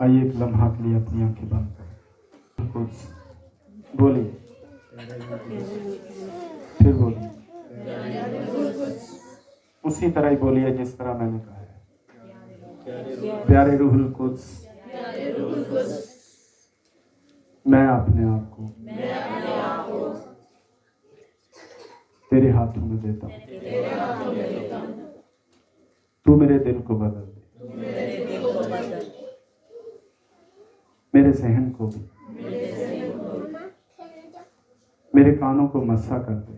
आइए एक लम्हा के लिए अपनी आंखें बंद करें। कुछ बोलिए, फिर बोलिए, उसी तरह ही बोलिए जिस तरह मैंने कहा है। प्यारे रूहुल कुद्स, मैं अपने आप को तेरे हाथों में देता हूँ। तू मेरे दिल को बदल दे, मेरे सहन को भी, मेरे कानों को मस्सा कर दे,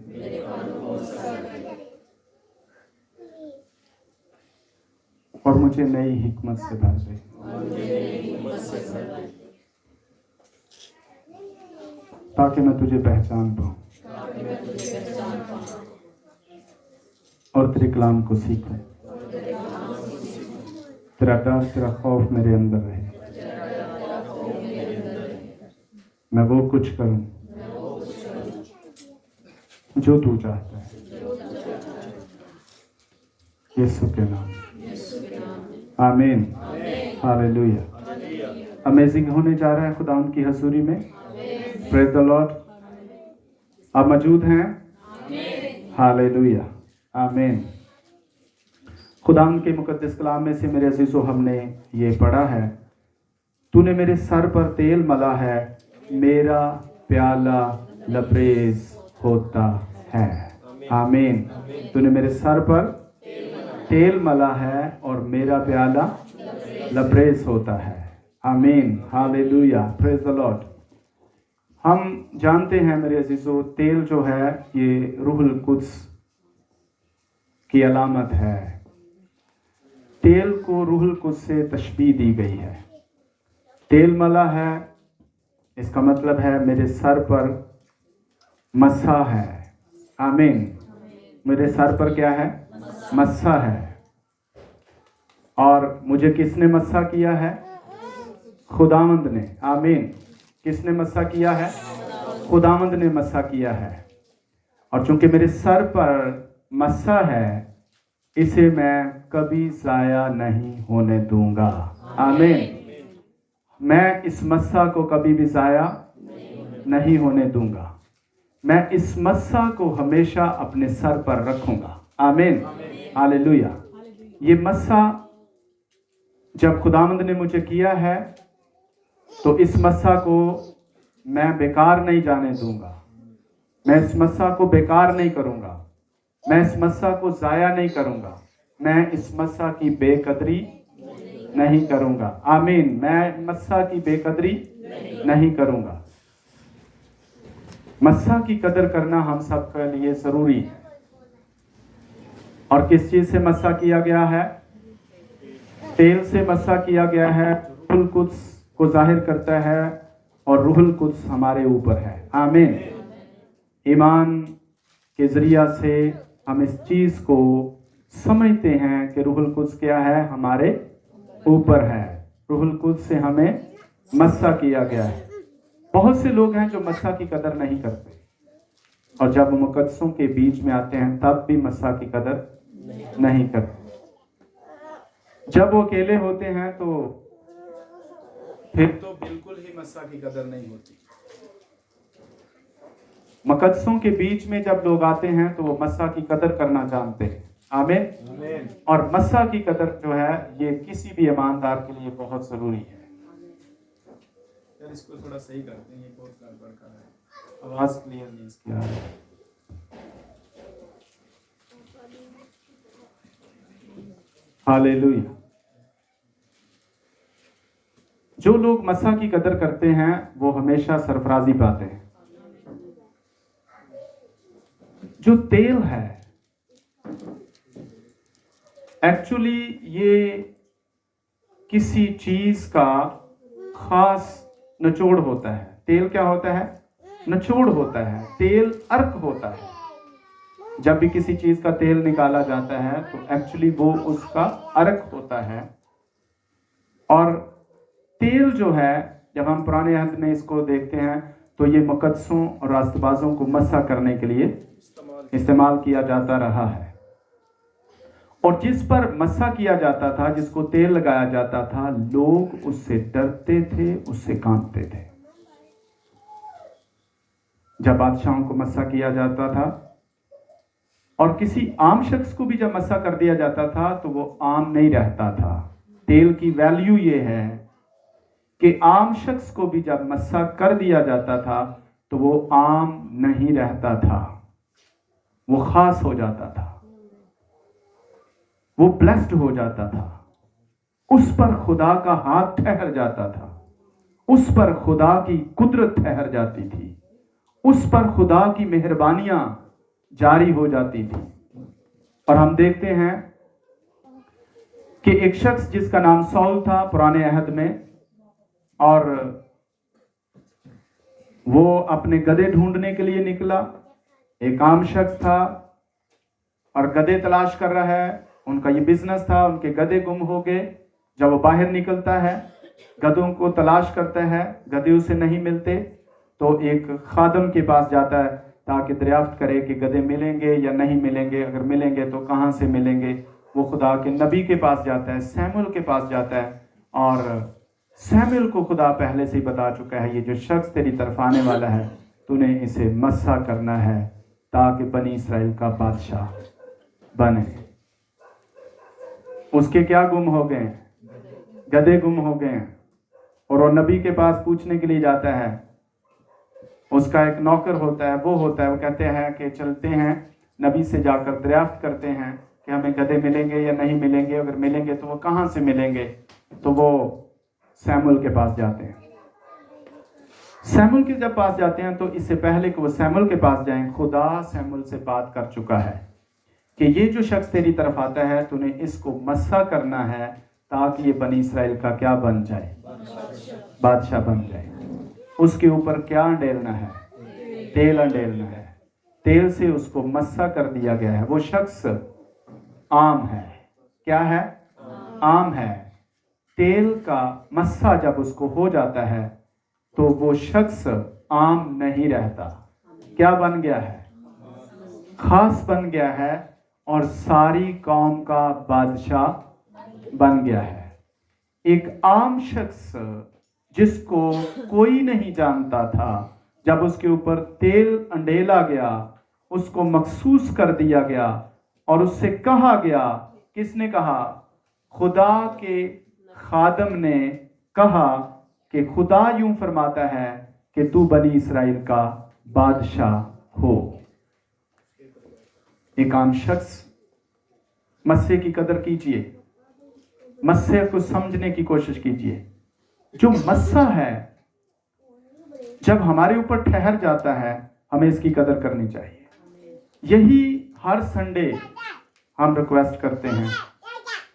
और मुझे नई हिकमत से भर दे। ताकि मैं तुझे पहचान पाऊं और तेरे कलाम को सीखूं। तेरा डर, तेरा खौफ मेरे अंदर रहे। मैं वो कुछ करूं जो तू चाहता है, यीशु के नाम। आमीन, हालेलुया। अमेजिंग होने जा रहा है खुदावंद की हजूरी में। Praise the Lord. आप मौजूद हैं? हालेलुया, आमीन। खुदावंद के मुकद्दस कलाम में से मेरे अजीजों हमने ये पढ़ा है, तूने मेरे सर पर तेल मला है, मेरा प्याला लबरेज होता है। आमीन। तूने मेरे सर पर तेल मला है और मेरा प्याला लबरेज होता है। आमीन, हालेलुया, प्रेज द लॉर्ड। हम जानते हैं मेरे अजीजों, तेल जो है ये रूहुल कुद्स की अलामत है। तेल को रूहुल कुद्स से तशबीह दी गई है। तेल मला है, इसका मतलब है मेरे सर पर मस्सा है। आमीन। मेरे सर पर क्या है? मस्सा है। और मुझे किसने मस्सा किया है? खुदावंद ने। आमीन। किसने मस्सा किया है? खुदावंद ने मस्सा किया है। और चूंकि मेरे सर पर मस्सा है, इसे मैं कभी जाया नहीं होने दूंगा। आमीन। मैं इस मस्सा को कभी भी जाया नहीं होने दूंगा। मैं इस मस्सा को हमेशा अपने सर पर रखूंगा। आमीन, हालेलुया। ये मस्सा जब खुदावंद ने मुझे किया है, तो इस मस्सा को मैं बेकार नहीं जाने दूंगा। मैं इस मस्सा को बेकार नहीं करूंगा। मैं इस मस्सा को जाया नहीं करूंगा। मैं इस मस्सा की बेकदरी नहीं करूंगा। आमीन। मैं मस्सा की बेकदरी नहीं करूंगा। मस्सा की कदर करना हम सबके लिए जरूरी है। और किस चीज से मस्सा किया गया है? तेल से मस्सा किया गया है। रूहुल कुद्स को जाहिर करता है और रूहुल कुद्स हमारे ऊपर है। आमीन। ईमान के जरिया से हम इस चीज को समझते हैं कि रूहुल कुद्स क्या है? हमारे ऊपर है। रूहुल कुद्स से हमें मस्सा किया गया है। बहुत से लोग हैं जो मस्सा की कदर नहीं करते, और जब मुकद्दसों के बीच में आते हैं तब भी मस्सा की कदर नहीं करते। जब वो अकेले होते हैं तो फिर तो बिल्कुल ही मस्सा की कदर नहीं होती। मुकद्दसों के बीच में जब लोग आते हैं तो वो मस्सा की कदर करना जानते हैं। आमीन। और मस्सा की कदर जो है ये किसी भी ईमानदार के लिए बहुत जरूरी है। यार इसको थोड़ा सही करते हैं, ये बहुत गड़बड़ कर रहा है, आवाज क्लियर नहीं इसकी आ रही है। हालेलुया। जो लोग मस्सा की कदर करते हैं वो हमेशा सरफराजी पाते हैं। जो तेल है एक्चुअली ये किसी चीज का खास निचोड़ होता है। तेल क्या होता है? निचोड़ होता है। तेल अर्क होता है। जब भी किसी चीज का तेल निकाला जाता है तो एक्चुअली वो उसका अर्क होता है। और तेल जो है, जब हम पुराने अहद में इसको देखते हैं तो ये मुकद्दसों और रास्तबाजों को मस्सा करने के लिए इस्तेमाल किया जाता रहा है। और जिस पर मस्सा किया जाता था, जिसको तेल लगाया जाता था, लोग उससे डरते थे, उससे कांपते थे। जब बादशाहों को मस्सा किया जाता था और किसी आम शख्स को भी जब मस्सा कर दिया जाता था तो वो आम नहीं रहता था। तेल की वैल्यू ये है कि आम शख्स को भी जब मस्सा कर दिया जाता था तो वो आम नहीं रहता था, वो खास हो जाता था, वो ब्लेस्ड हो जाता था। उस पर खुदा का हाथ ठहर जाता था, उस पर खुदा की कुदरत ठहर जाती थी, उस पर खुदा की मेहरबानियां जारी हो जाती थी। और हम देखते हैं कि एक शख्स जिसका नाम सौल था पुराने अहद में, और वो अपने गधे ढूंढने के लिए निकला। एक आम शख्स था और गधे तलाश कर रहा है, उनका ये बिजनेस था, उनके गधे गुम हो गए। जब वो बाहर निकलता है, गधों को तलाश करता है, गधे उसे नहीं मिलते, तो एक खादम के पास जाता है ताकि दरियाफ्त करे कि गधे मिलेंगे या नहीं मिलेंगे, अगर मिलेंगे तो कहाँ से मिलेंगे। वो खुदा के नबी के पास जाता है, सैमुअल के पास जाता है, और सैमुअल को खुदा पहले से ही बता चुका है, ये जो शख्स तेरी तरफ आने वाला है, तूने इसे मस्सा करना है ताकि बनी इस्राएल का बादशाह बने। उसके क्या गुम हो गए? गधे गुम हो गए। और वो नबी के पास पूछने के लिए जाता है। उसका एक नौकर होता है, वो कहते हैं कि चलते हैं, नबी से जाकर दरियाफ्त करते हैं कि हमें गधे मिलेंगे या नहीं मिलेंगे, अगर मिलेंगे तो वो कहाँ से मिलेंगे। तो वो सैमुअल के पास जाते हैं। सैमुअल के जब पास जाते हैं तो इससे पहले कि वो सैमुअल के पास जाएं, खुदा सैमुअल से बात कर चुका है कि ये जो शख्स तेरी तरफ आता है, तूने इसको मस्सा करना है ताकि ये बनी इस्राएल का क्या बन जाए? बादशाह बन जाए। उसके ऊपर क्या अंडेलना है? तेल अंडेलना है। तेल से उसको मस्सा कर दिया गया है। वो शख्स आम है। क्या है? आम है। तेल का मस्सा जब उसको हो जाता है तो वो शख्स आम नहीं रहता। क्या बन गया है? खास बन गया है और सारी कौम का बादशाह बन गया है। एक आम शख्स जिसको कोई नहीं जानता था, जब उसके ऊपर तेल अंडेला गया, उसको मखसूस कर दिया गया और उससे कहा गया, किसने कहा? खुदा के खादम ने कहा कि खुदा यूं फरमाता है कि तू बनी इस्राएल का बादशाह हो। एक आम शख्स, मस्से की कदर कीजिए, मस्से को समझने की कोशिश कीजिए। जो मस्सा है जब हमारे ऊपर ठहर जाता है, हमें इसकी कदर करनी चाहिए। यही हर संडे हम रिक्वेस्ट करते हैं,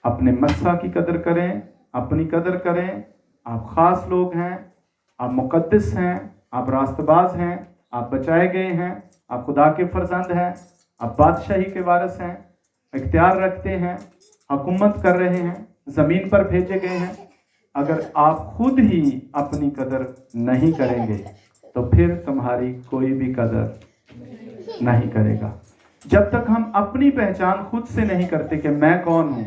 अपने मस्सा की कदर करें, अपनी कदर करें। आप खास लोग हैं, आप मुकद्दस हैं, आप रास्तबाज हैं, आप बचाए गए हैं, आप खुदा के फर्जंद हैं, आप बादशाही के वारिस हैं, इख्तियार रखते हैं, हुकूमत कर रहे हैं, जमीन पर भेजे गए हैं। अगर आप खुद ही अपनी कदर नहीं करेंगे तो फिर तुम्हारी कोई भी कदर नहीं करेगा। जब तक हम अपनी पहचान खुद से नहीं करते कि मैं कौन हूं,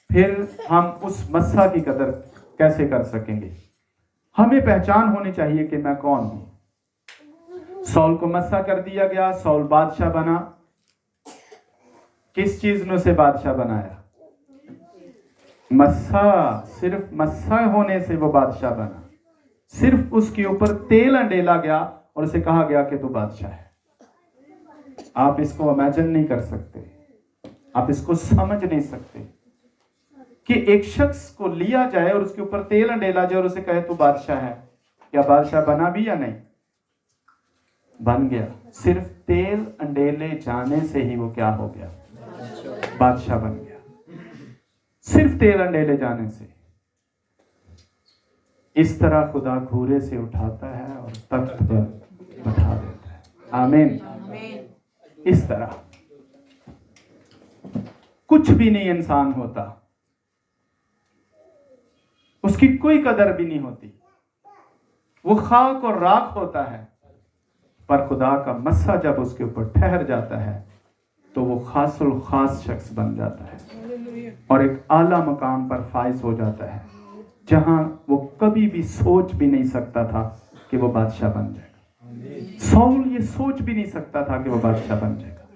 फिर हम उस मस्सा की कदर कैसे कर सकेंगे? हमें पहचान होनी चाहिए कि मैं कौन हूं। सौल को मस्सा कर दिया गया, सौल बादशाह बना। किस चीज ने उसे बादशाह बनाया? मस्सा। सिर्फ मस्सा होने से वो बादशाह बना। सिर्फ उसके ऊपर तेल अंडेला गया और उसे कहा गया कि तू बादशाह है। आप इसको इमेजिन नहीं कर सकते, आप इसको समझ नहीं सकते कि एक शख्स को लिया जाए और उसके ऊपर तेल अंडेला जाए और उसे कहे तू बादशाह है। क्या बादशाह बना भी या नहीं? बन गया। सिर्फ तेल अंडेले जाने से ही वो क्या हो गया? बादशाह बन गया। सिर्फ तेल अंडेले जाने से। इस तरह खुदा घूरे से उठाता है और तख्त पर बैठा देता है। आमीन। इस तरह कुछ भी नहीं इंसान होता, उसकी कोई कदर भी नहीं होती, वो खाक और राख होता है। पर खुदा का मस्सा जब उसके ऊपर ठहर जाता है तो वो खासुल खास शख्स बन जाता है और एक आला मकाम पर फाइज हो जाता है, जहां वो कभी भी सोच भी नहीं सकता था कि वो बादशाह बन जाएगा। सौल ये सोच भी नहीं सकता था कि वो बादशाह बन जाएगा।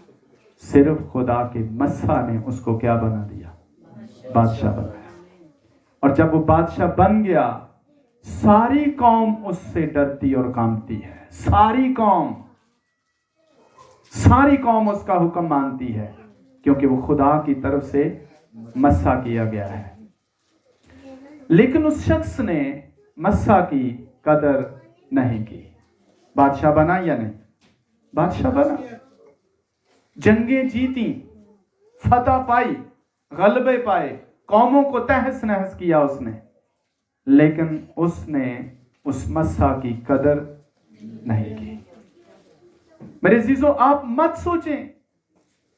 सिर्फ खुदा के मस्सा ने उसको क्या बना दिया? बादशाह बनाया। और जब वो बादशाह बन गया, सारी कौम उससे डरती और कांपती है। सारी कौम उसका हुक्म मानती है, क्योंकि वो खुदा की तरफ से मस्सा किया गया है। लेकिन उस शख्स ने मस्सा की कदर नहीं की। बादशाह बना या नहीं? बादशाह बना, जंगें जीती, फतह पाई, गलबे पाए, कौमों को तहस नहस किया उसने, लेकिन उसने उस मस्सा की कदर नहीं की। मेरे अजीजों, आप मत सोचें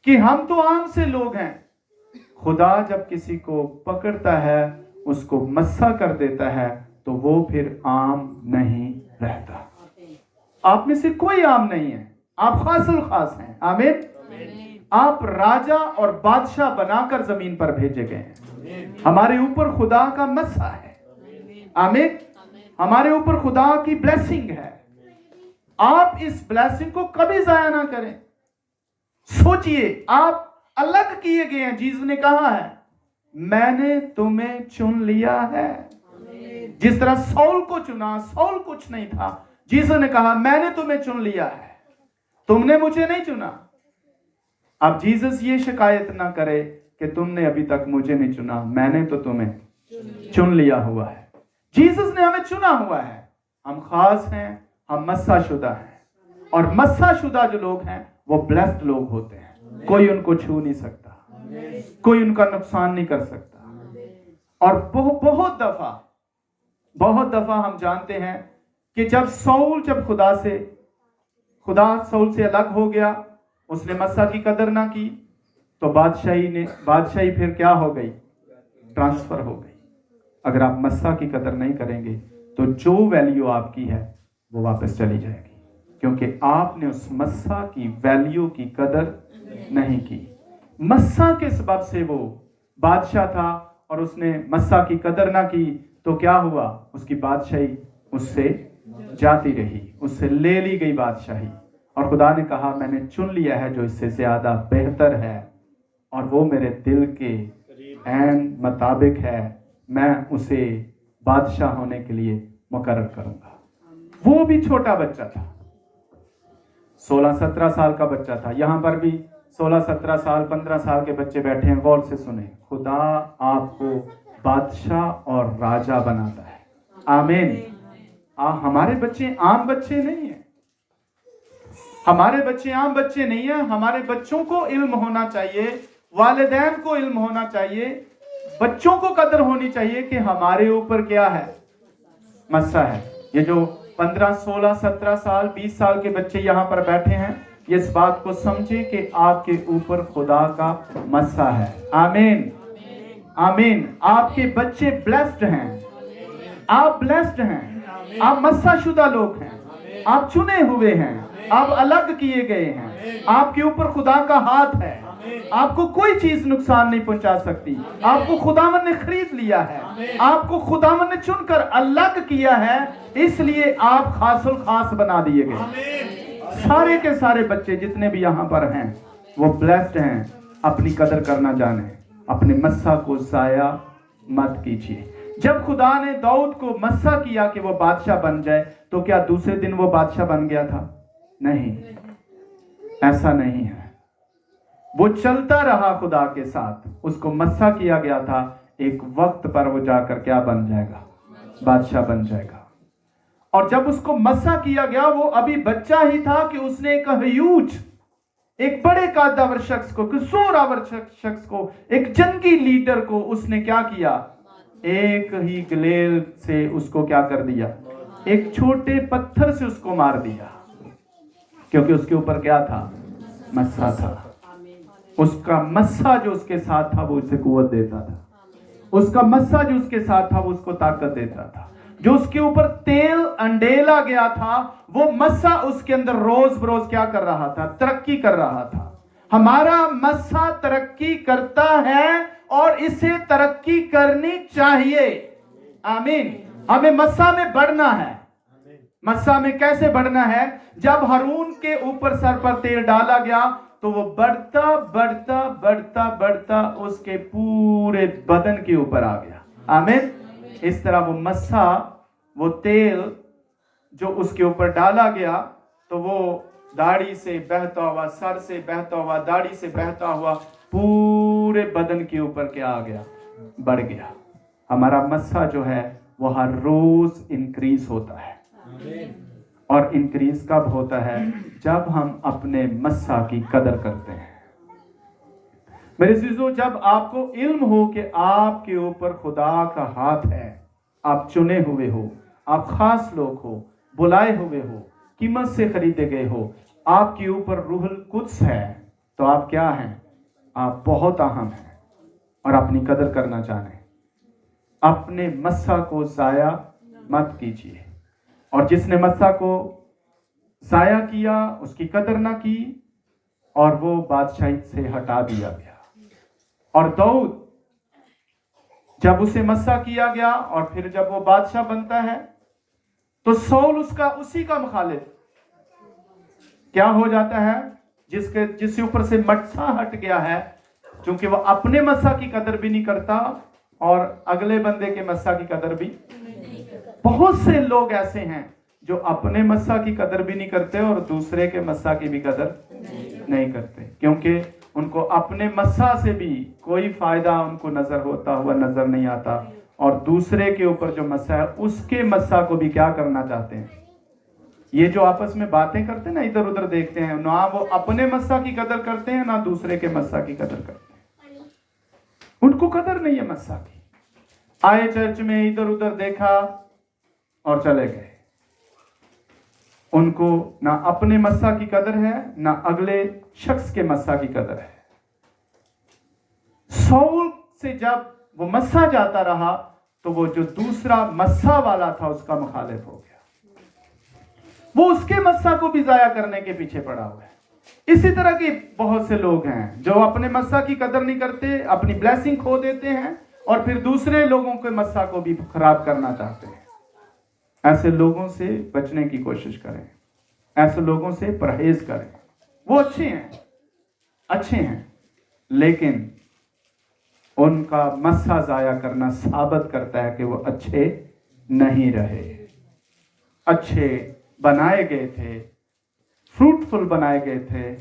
कि हम तो आम से लोग हैं। खुदा जब किसी को पकड़ता है, उसको मस्सा कर देता है, तो वो फिर आम नहीं रहता। आप में से कोई आम नहीं है, आप खासुल खास हैं। आमीन। आप राजा और बादशाह बनाकर जमीन पर भेजे गए हैं। हमारे ऊपर खुदा का मस्सा है। आमीन। हमारे ऊपर खुदा की ब्लेसिंग है। आप इस ब्लेसिंग को कभी जाया ना करें। सोचिए, आप अलग किए गए हैं। जीसस ने कहा है, मैंने तुम्हें चुन लिया है। जिस तरह सौल को चुना, सौल कुछ नहीं था, जीसस ने कहा मैंने तुम्हें चुन लिया है, तुमने मुझे नहीं चुना। अब जीसस ये शिकायत ना करे कि तुमने अभी तक मुझे नहीं चुना, मैंने तो तुम्हें चुन लिया हुआ है। जीसस ने हमें चुना हुआ है। हम खास हैं, हम मस्सा शुदा हैं, और मस्सा शुदा जो लोग हैं वो ब्लेस्ड लोग होते हैं। कोई उनको छू नहीं सकता, कोई उनका नुकसान नहीं कर सकता। और बहुत दफा हम जानते हैं कि जब खुदा सौल से अलग हो गया, उसने मस्सा की कदर ना की, तो बादशाही फिर क्या हो गई? ट्रांसफर हो गई। अगर आप मस्सा की कदर नहीं करेंगे तो जो वैल्यू आपकी है वो वापस चली जाएगी, क्योंकि आपने उस मस्सा की वैल्यू की कदर नहीं की। मस्सा के सबब से वो बादशाह था और उसने मस्सा की कदर ना की, तो क्या हुआ? उसकी बादशाही उससे जाती रही, उससे ले ली गई बादशाही। और खुदा ने कहा मैंने चुन लिया है जो इससे ज्यादा बेहतर है, और वो मेरे दिल के ऐन मुताबिक है। मैं उसे बादशाह होने के लिए मुकर्रर करूंगा। वो भी छोटा बच्चा था, 16-17 साल का बच्चा था। यहां पर भी 16-17 साल 15 साल के बच्चे बैठे हैं। गौर से सुने, खुदा आपको बादशाह और राजा बनाता है। आमीन। हमारे बच्चे आम बच्चे नहीं है। हमारे बच्चे आम बच्चे नहीं है। हमारे बच्चों को इल्म होना चाहिए, वालिदैन को इल्म होना चाहिए, बच्चों को कदर होनी चाहिए कि हमारे ऊपर क्या है? मस्सा है। ये जो 15, 16, 17 साल 20 साल के बच्चे यहाँ पर बैठे हैं, ये इस बात को समझे कि आपके ऊपर खुदा का मस्सा है। आमीन, आमीन। आपके बच्चे ब्लेस्ड हैं, आप ब्लेस्ड हैं, आप मस्सा शुदा लोग हैं, आप चुने हुए हैं, आप अलग किए गए हैं। आपके ऊपर खुदा का हाथ है। आपको कोई चीज नुकसान नहीं पहुंचा सकती। आपको खुदावन ने खरीद लिया है, आपको खुदावन ने चुनकर अलग किया है, इसलिए आप खासुल खास बना दिए गए। सारे के सारे बच्चे जितने भी यहाँ पर हैं वो ब्लेस्ड हैं। अपनी कदर करना जाने, अपने मस्सा को जाया मत कीजिए। जब खुदा ने दाऊद को मस्सा किया कि वो बादशाह बन जाए, तो क्या दूसरे दिन वो बादशाह बन गया था? नहीं, ऐसा नहीं है। वो चलता रहा खुदा के साथ, उसको मस्सा किया गया था। एक वक्त पर वो जाकर क्या बन जाएगा? बादशाह बन जाएगा। और जब उसको मस्सा किया गया, वो अभी बच्चा ही था कि उसने एक बड़े कादावर शख्स को, जोरावर शख्स को, एक जंगी लीडर को उसने क्या किया? एक ही गलेल से उसको क्या कर दिया? एक छोटे पत्थर से उसको मार दिया, क्योंकि उसके ऊपर क्या था? मस्सा था। उसका मस्सा जो उसके साथ था वो उसे कुव्वत देता था। उसका मस्सा जो उसके साथ था वो उसको ताकत देता था। जो उसके ऊपर तेल अंडेला गया था, वो मस्सा उसके अंदर रोज बरोज क्या कर रहा था? तरक्की कर रहा था। हमारा मस्सा तरक्की करता है और इसे तरक्की करनी चाहिए। आमीन। हमें मस्सा में बढ़ना है। मस्सा में कैसे बढ़ना है? जब हारून के ऊपर सर पर तेल डाला गया तो वो बढ़ता बढ़ता बढ़ता बढ़ता उसके पूरे बदन के ऊपर आ गया। आमीन। इस तरह वो मस्सा, वो तेल जो उसके ऊपर डाला गया तो वो दाढ़ी से बहता हुआ, सर से बहता हुआ, दाढ़ी से बहता हुआ पूरे बदन के ऊपर क्या आ गया? बढ़ गया। हमारा मस्सा जो है वो हर रोज इंक्रीज होता है। और इंक्रीज कब होता है? जब हम अपने मस्सा की कदर करते हैं। मेरे अजीजों, जब आपको इल्म हो कि आपके ऊपर खुदा का हाथ है, आप चुने हुए हो, आप खास लोग हो, बुलाए हुए हो, कीमत से खरीदे गए हो, आपके ऊपर रूहुल कुद्स है, तो आप क्या हैं? आप बहुत अहम हैं और अपनी कदर करना चाहें। अपने मस्सा को जाया मत कीजिए। और जिसने मस्सा को जाया किया, उसकी कदर ना की और वो बादशाही से हटा दिया गया। और दाऊद, जब उसे मस्सा किया गया और फिर जब वो बादशाह बनता है तो सौल उसी का मुखालिफ क्या हो जाता है? जिसके ऊपर से मस्सा हट गया है, क्योंकि वो अपने मस्सा की कदर भी नहीं करता और अगले बंदे के मस्सा की कदर भी। बहुत से लोग ऐसे हैं जो अपने मस्सा की कदर भी नहीं करते और दूसरे के मस्सा की भी कदर नहीं करते, क्योंकि उनको अपने मस्सा से भी कोई फायदा उनको नजर होता हुआ नजर नहीं आता और दूसरे के ऊपर जो मस्सा है उसके मस्सा को भी क्या करना चाहते हैं। ये जो आपस में बातें करते हैं ना, इधर उधर देखते हैं ना, वो अपने मस्सा की कदर करते हैं ना दूसरे के मस्सा की कदर करते हैं। उनको कदर नहीं है मस्सा की। आए चर्च में, इधर उधर देखा और चले गए। उनको ना अपने मस्सा की कदर है ना अगले शख्स के मस्सा की कदर है। सौल से जब वो मस्सा जाता रहा तो वो जो दूसरा मस्सा वाला था उसका मुखालिफ हो गया। वो उसके मस्सा को भी जाया करने के पीछे पड़ा हुआ है। इसी तरह के बहुत से लोग हैं जो अपने मस्सा की कदर नहीं करते, अपनी ब्लेसिंग खो देते हैं और फिर दूसरे लोगों के मस्सा को भी खराब करना चाहते हैं। ऐसे लोगों से बचने की कोशिश करें, ऐसे लोगों से परहेज करें। वो अच्छे हैं, लेकिन उनका मस्सा जाया करना साबित करता है कि वो अच्छे नहीं रहे। अच्छे बनाए गए थे, फ्रूटफुल बनाए गए थे,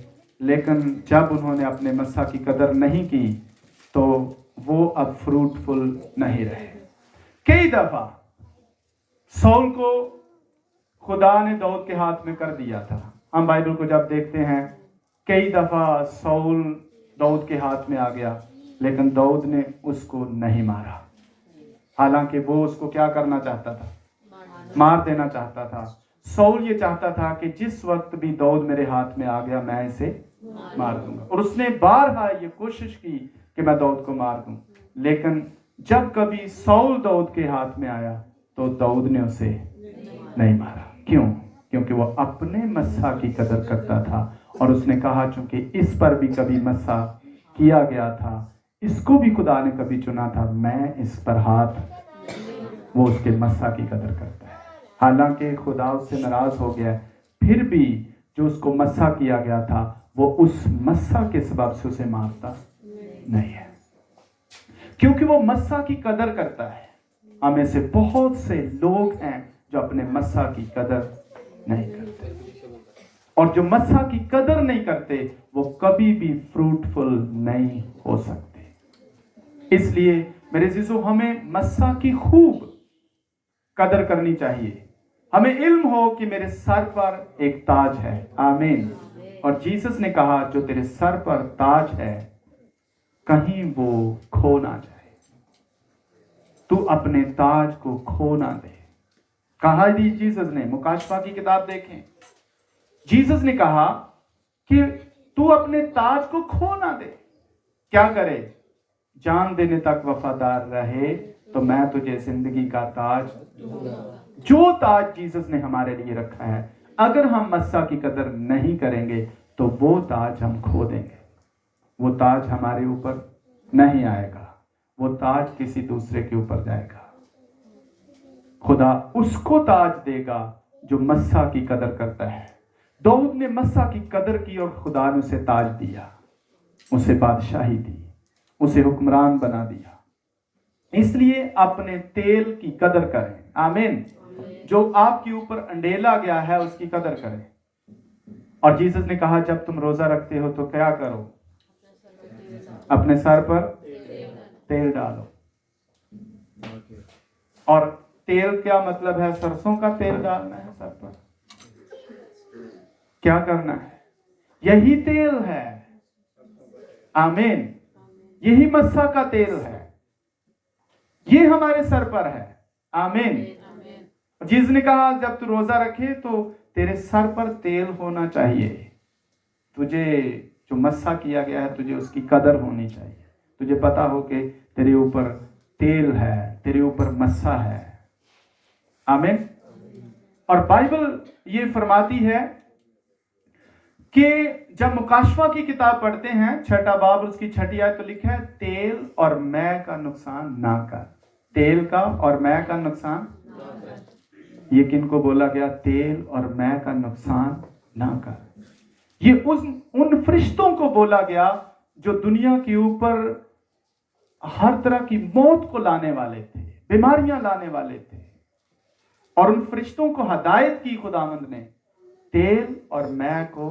लेकिन जब उन्होंने अपने मस्सा की कदर नहीं की तो वो अब फ्रूटफुल नहीं रहे। कई दफा सौल को खुदा ने दाऊद के हाथ में कर दिया था। हम बाइबल को जब देखते हैं, कई दफा सौल दाऊद के हाथ में आ गया, लेकिन दाऊद ने उसको नहीं मारा। हालांकि वो उसको क्या करना चाहता था? मार देना चाहता था। सौल ये चाहता था कि जिस वक्त भी दाऊद मेरे हाथ में आ गया मैं इसे मार दूंगा, और उसने बारहा ये कोशिश की कि मैं दाऊद को मार दूं। लेकिन जब कभी सौल दाऊद के हाथ में आया तो दाऊद ने उसे नहीं मारा। क्यों? क्योंकि वो अपने मस्सा की कदर करता था और उसने कहा चूंकि इस पर भी कभी मस्सा किया गया था, इसको भी खुदा ने कभी चुना था, मैं इस पर हाथ। वो उसके मस्सा की कदर करता है। हालांकि खुदा उससे नाराज हो गया, फिर भी जो उसको मस्सा किया गया था वो उस मस्सा के सबब से उसे मारता नहीं है, क्योंकि वो मस्सा की कदर करता है। हमें से बहुत से लोग हैं जो अपने मस्सा की कदर नहीं करते, और जो मस्सा की कदर नहीं करते वो कभी भी फ्रूटफुल नहीं हो सकते। इसलिए मेरे अजीजों, हमें मस्सा की खूब कदर करनी चाहिए। हमें इल्म हो कि मेरे सर पर एक ताज है। आमीन। और जीसस ने कहा जो तेरे सर पर ताज है कहीं वो खो ना जाए। तू अपने ताज को खो ना दे। कहा दी जीसस ने, मुकाशफा की किताब देखें, जीसस ने कहा कि तू अपने ताज को खो ना दे। क्या करे? जान देने तक वफादार रहे तो मैं तुझे जिंदगी का ताज, जो ताज जीसस ने हमारे लिए रखा है, अगर हम मस्सा की कदर नहीं करेंगे तो वो ताज हम खो देंगे। वो ताज हमारे ऊपर नहीं आएगा, वो ताज किसी दूसरे के ऊपर जाएगा। खुदा उसको ताज देगा जो मस्सा की कदर करता है। दाऊद ने मस्सा की कदर की और खुदा ने उसे ताज दिया, उसे बादशाही दी, उसे हुक्मरान बना दिया। इसलिए अपने तेल की कदर करें। आमीन। जो आपके ऊपर अंडेला गया है उसकी कदर करें। और जीसस ने कहा जब तुम रोजा रखते हो तो क्या करो, अपने सर पर तेल डालो। और तेल क्या मतलब है? सरसों का तेल डालना है सर पर। क्या करना है? यही तेल है। आमीन। यही मस्सा का तेल है, ये हमारे सर पर है। आमीन। जीसस ने कहा जब तू रोजा रखे तो तेरे सर पर तेल होना चाहिए। तुझे जो मस्सा किया गया है तुझे उसकी कदर होनी चाहिए। तुझे पता हो कि तेरे ऊपर तेल है, तेरे ऊपर मस्सा है। आमीन। और बाइबल ये फरमाती है कि जब मुकाशवा की किताब पढ़ते हैं 6 बाब उसकी 6 आयत तो लिखा है तेल और मैं का नुकसान ना कर। तेल का और मैं का नुकसान, ये किनको बोला गया? तेल और मैं का नुकसान ना कर। ये उन फरिश्तों को बोला गया जो दुनिया के ऊपर हर तरह की मौत को लाने वाले थे, बीमारियां लाने वाले थे। और उन फरिश्तों को हदायत की खुदावंद ने, तेल और मैं को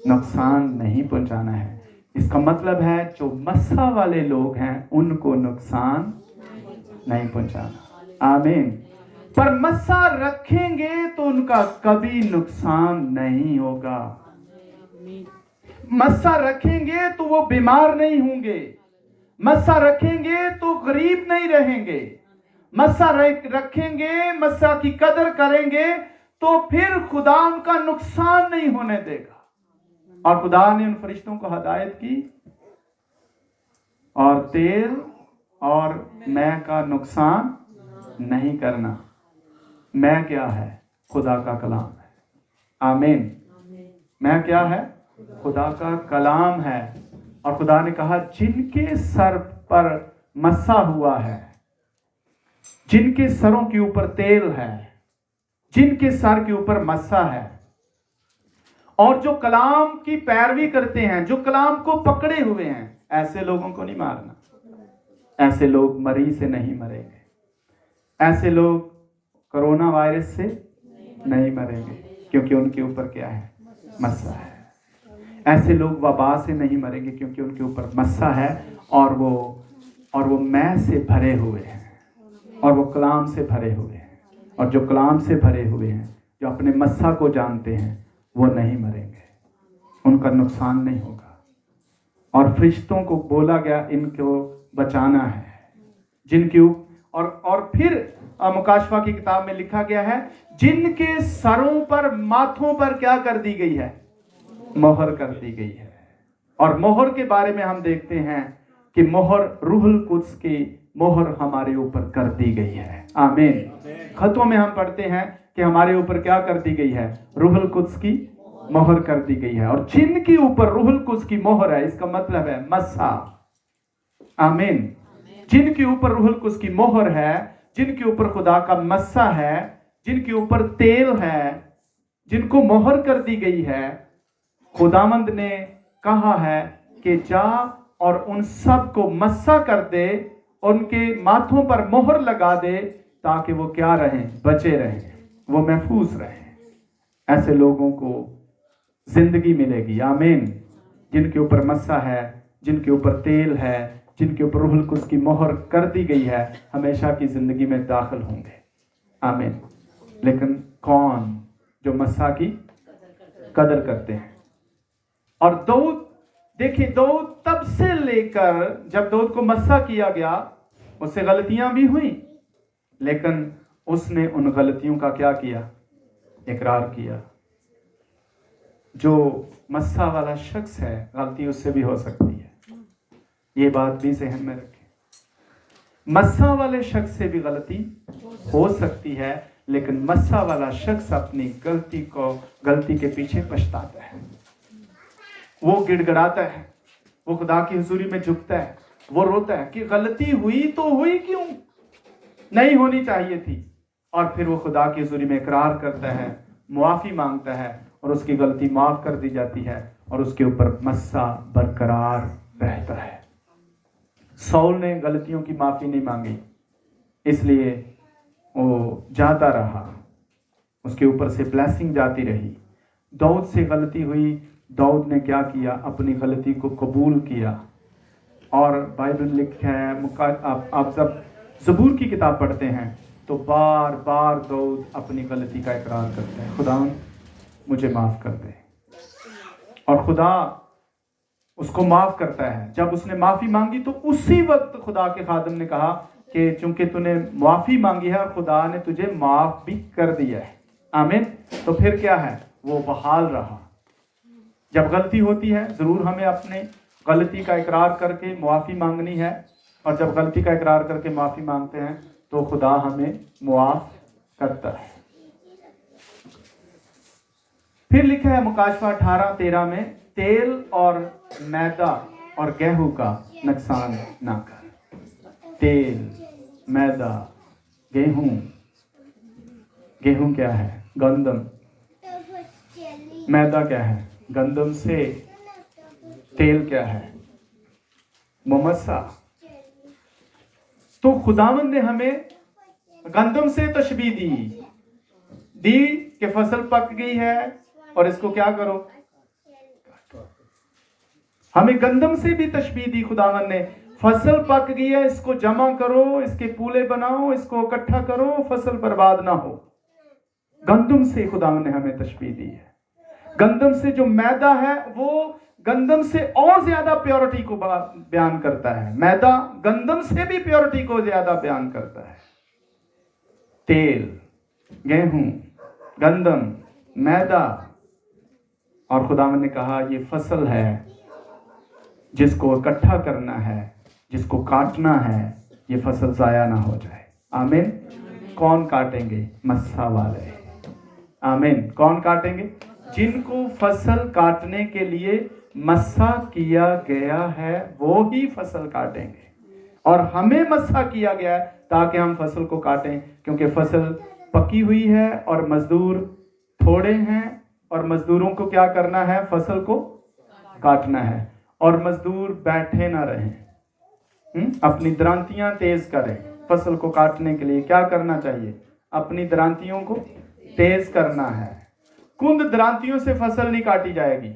नुकसान नहीं पहुंचाना है। इसका मतलब है जो मस्सा वाले लोग हैं उनको नुकसान नहीं पहुंचाना। आमीन। पर मस्सा रखेंगे तो उनका कभी नुकसान नहीं होगा। मस्सा रखेंगे तो वो बीमार नहीं होंगे। मस्सा रखेंगे तो गरीब नहीं रहेंगे। मस्सा रखेंगे, मस्सा की कदर करेंगे तो फिर खुदा उनका नुकसान नहीं होने देगा। और खुदा ने उन फरिश्तों को हदायत की और तेल और मैं का नुकसान नहीं करना। मैं क्या है? खुदा का कलाम है। आमीन। मैं क्या है? खुदा का कलाम है। और खुदा ने कहा जिनके सर पर मस्सा हुआ है, जिनके सरों के ऊपर तेल है, जिनके सर के ऊपर मस्सा है, और जो कलाम की पैरवी करते हैं, जो कलाम को पकड़े हुए हैं, ऐसे लोगों को नहीं मारना। ऐसे लोग मरी से नहीं मरेंगे। ऐसे लोग कोरोना वायरस से नहीं मरेंगे क्योंकि उनके ऊपर क्या है? मस्सा है। ऐसे लोग वबा से नहीं मरेंगे क्योंकि उनके ऊपर मस्सा है और वो मैं से भरे हुए हैं और वो कलाम से भरे हुए हैं। और जो कलाम से भरे हुए हैं, जो अपने मस्सा को जानते हैं, वो नहीं मरेंगे, उनका नुकसान नहीं होगा। और फरिश्तों को बोला गया इनको बचाना है, जिनके और फिर मुकाशवा की किताब में लिखा गया है जिनके सरों पर, माथों पर क्या कर दी गई है? मोहर कर दी गई है। और मोहर के बारे में हम देखते हैं कि मोहर रूहुल कुद्स की मोहर हमारे ऊपर कर दी गई है। आमीन। खतों में हम पढ़ते हैं कि हमारे ऊपर क्या कर दी गई है? रूहुल कुद्स की मोहर कर दी गई है। और जिनके ऊपर रूहुल कुद्स की मोहर है, इसका मतलब है मस्सा। आमीन। जिनके ऊपर रूहुल कुद्स की मोहर है, जिनके ऊपर खुदा का मस्सा है, जिनके ऊपर तेल है, जिनको मोहर कर दी गई है, खुदावंद ने कहा है कि जा और उन सब को मस्सा कर दे, उनके माथों पर मोहर लगा दे ताकि वो क्या रहें? बचे रहें, वो महफूज रहें। ऐसे लोगों को जिंदगी मिलेगी। आमीन। जिनके ऊपर मस्सा है, जिनके ऊपर तेल है, जिनके ऊपर रूहुल कुद्स की मोहर कर दी गई है, हमेशा की जिंदगी में दाखिल होंगे। आमीन। लेकिन कौन? जो मस्सा की कदर करते हैं। और दाऊद, देखिए दाऊद तब से लेकर जब दाऊद को मस्सा किया गया, उससे गलतियां भी हुई, लेकिन उसने उन गलतियों का क्या किया? इकरार किया। जो मस्सा वाला शख्स है, गलती उससे भी हो सकती है, ये बात भी ज़हन में रखें। मस्सा वाले शख्स से भी गलती हो सकती है, लेकिन मस्सा वाला शख्स अपनी गलती के पीछे पछताता है, वो गिड़गिड़ाता है, वो खुदा की हुजूरी में झुकता है, वो रोता है कि गलती हुई तो हुई क्यों, नहीं होनी चाहिए थी। और फिर वो खुदा की हुजूरी में इकरार करता है, मुआफ़ी मांगता है और उसकी गलती माफ़ कर दी जाती है और उसके ऊपर मस्सा बरकरार रहता है। सौल ने गलतियों की माफ़ी नहीं मांगी, इसलिए वो जाता रहा, उसके ऊपर से ब्लेसिंग जाती रही। दाऊद से गलती हुई, दाऊद ने क्या किया, अपनी गलती को कबूल किया। और बाइबल लिखा है, आप जब ज़बूर की किताब पढ़ते हैं तो बार बार दाऊद अपनी गलती का इकरार करता है, खुदा मुझे माफ़ कर दे, और खुदा उसको माफ़ करता है। जब उसने माफ़ी मांगी तो उसी वक्त खुदा के खादिम ने कहा कि चूंकि तूने माफ़ी मांगी है और खुदा ने तुझे माफ़ भी कर दिया है, आमीन। तो फिर क्या है, वो बहाल रहा। जब गलती होती है ज़रूर हमें अपने गलती का इकरार करके मुआफ़ी मांगनी है, और जब गलती का इकरार करके माफ़ी मांगते हैं तो खुदा हमें मुआफ़ करता है। फिर लिखा है मुकाशवा 18:13 में, तेल और मैदा और गेहूं का नुकसान ना कर। तेल, मैदा, गेहूं, गेहूं क्या है, गंदम। मैदा क्या है, गंदम से। तेल क्या है, मुमस्सा। तो खुदावंद ने हमें गंदम से तशबीह दी कि फसल पक गई है और इसको क्या करो, हमें गंदम से भी तशबीह दी खुदावंद ने, फसल पक गई है, इसको जमा करो, इसके पूले बनाओ, इसको इकट्ठा करो, फसल बर्बाद ना हो। गंदम से खुदावंद ने हमें तशबीह दी है। गंदम से जो मैदा है वो गंदम से और ज्यादा प्योरिटी को बयान करता है। मैदा गंदम से भी प्योरिटी को ज्यादा बयान करता है। तेल, गेहूं, गंदम, मैदा, और खुदावंद ने कहा ये फसल है जिसको इकट्ठा करना है, जिसको काटना है, ये फसल जाया ना हो जाए। आमीन। कौन काटेंगे, मस्सा वाले। आमीन। कौन काटेंगे, जिनको फसल काटने के लिए मस्सा किया गया है वो ही फसल काटेंगे। और हमें मस्सा किया गया है ताकि हम फसल को काटें, क्योंकि फसल पकी हुई है और मजदूर थोड़े हैं, और मजदूरों को क्या करना है, फसल को काटना है। और मजदूर बैठे ना रहें, अपनी दरांतियां तेज करें। फसल को काटने के लिए क्या करना चाहिए, अपनी दरांतियों को तेज करना है। कुंद दरांतियों से फसल नहीं काटी जाएगी।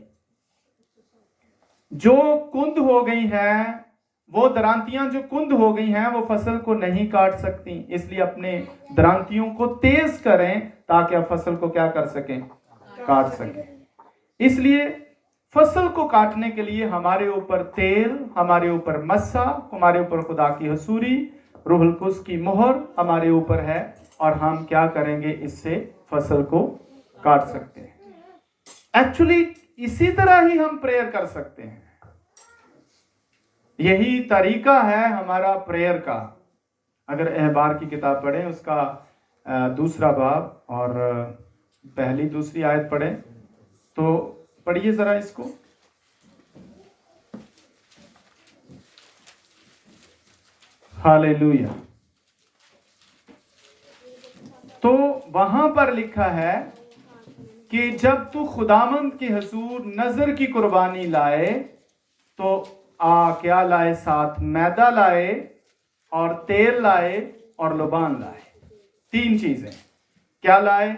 जो कुंद हो गई है, वो दरांतियां जो कुंद हो गई हैं, वो फसल को नहीं काट सकती। इसलिए अपने दरांतियों को तेज करें ताकि आप फसल को क्या कर सकें, काट सकें। इसलिए फसल को काटने के लिए हमारे ऊपर तेल, हमारे ऊपर मस्सा, हमारे ऊपर खुदा की हसूरी, रूहुल कुद्स की मोहर हमारे ऊपर है, और हम क्या करेंगे, इससे फसल को काट सकते हैं। एक्चुअली इसी तरह ही हम प्रेयर कर सकते हैं। यही तरीका है हमारा प्रेयर का। अगर एहबार की किताब पढ़ें, उसका दूसरा बाब और पहली दूसरी आयत पढ़ें, तो पढ़िए जरा इसको। हालेलुया। तो वहां पर लिखा है कि जब तू खुदावंद के हुजूर नजर की कुर्बानी लाए तो क्या लाए, साथ मैदा लाए और तेल लाए और लुबान लाए। तीन चीजें क्या लाए।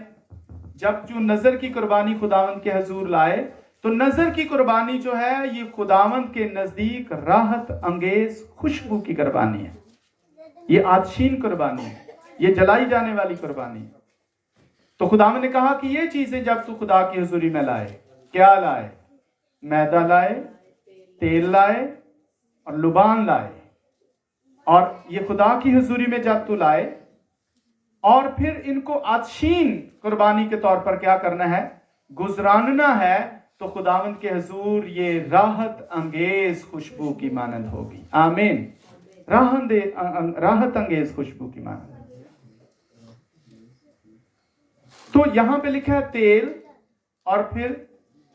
जब तू नजर की कुर्बानी खुदावंद के हुजूर लाए, तो नजर की कुर्बानी जो है ये खुदावंद के नजदीक राहत अंगेज खुशबू की कुर्बानी है। ये आतशीन कुर्बानी है, ये जलाई जाने वाली कुर्बानी है। तो खुदावंद ने कहा कि ये चीजें जब तू खुदा की हुजूरी में लाए, क्या लाए, मैदा लाए, तेल लाए और लुबान लाए। और ये खुदा की हुजूरी में जब तू लाए, और फिर इनको आतशीन कुर्बानी के तौर पर क्या करना है, गुजरानना है, तो खुदावंद के हुजूर ये राहत अंगेज खुशबू की मानंद होगी। आमीन। राहत अंगेज खुशबू की मानंद। तो यहां पे लिखा है तेल और फिर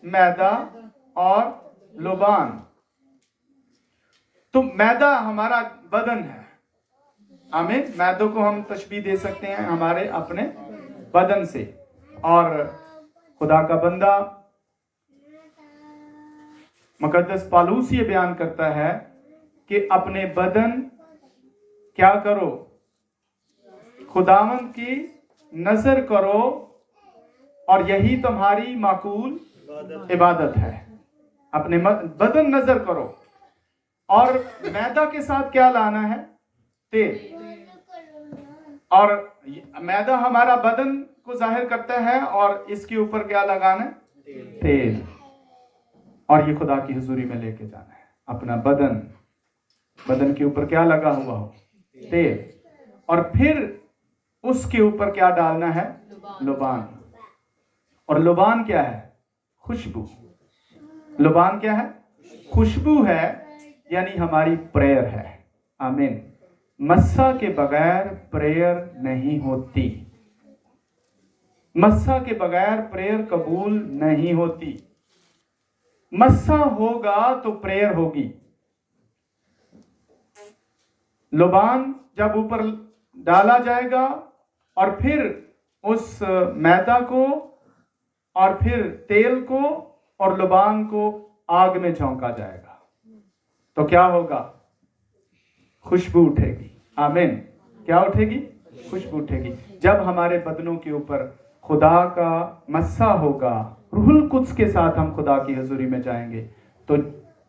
मैदा और लुबान। तो मैदा हमारा बदन है। आमीन। मैदों को हम तशबीह दे सकते हैं हमारे अपने बदन से। और खुदा का बंदा मुकद्दस पालूस ये बयान करता है कि अपने बदन क्या करो, खुदावंद की नजर करो और यही तुम्हारी माकूल इबादत है। अपने बदन नजर करो। और मैदा के साथ क्या लाना है? तेल। और मैदा हमारा बदन को जाहिर करता है और इसके ऊपर क्या लगाना है? तेल। और ये खुदा की हुजूरी में लेके जाना है अपना बदन के ऊपर क्या लगा हुआ हो? तेल। और फिर उसके ऊपर क्या डालना है? लुबान। और लुबान क्या है? खुशबू। लुबान क्या है? खुशबू है, यानी हमारी प्रेयर है। आमीन। मस्सा के बगैर प्रेयर नहीं होती। मस्सा के बगैर प्रेयर कबूल नहीं होती। मस्सा होगा तो प्रेयर होगी। लुबान जब ऊपर डाला जाएगा और फिर उस मैदा को और फिर तेल को और लुबान को आग में झोंका जाएगा तो क्या होगा? खुशबू उठेगी। आमीन। क्या उठेगी? खुशबू उठेगी। जब हमारे बदनों के ऊपर खुदा का मस्सा होगा, रूहुल कुद्स के साथ हम खुदा की हजूरी में जाएंगे, तो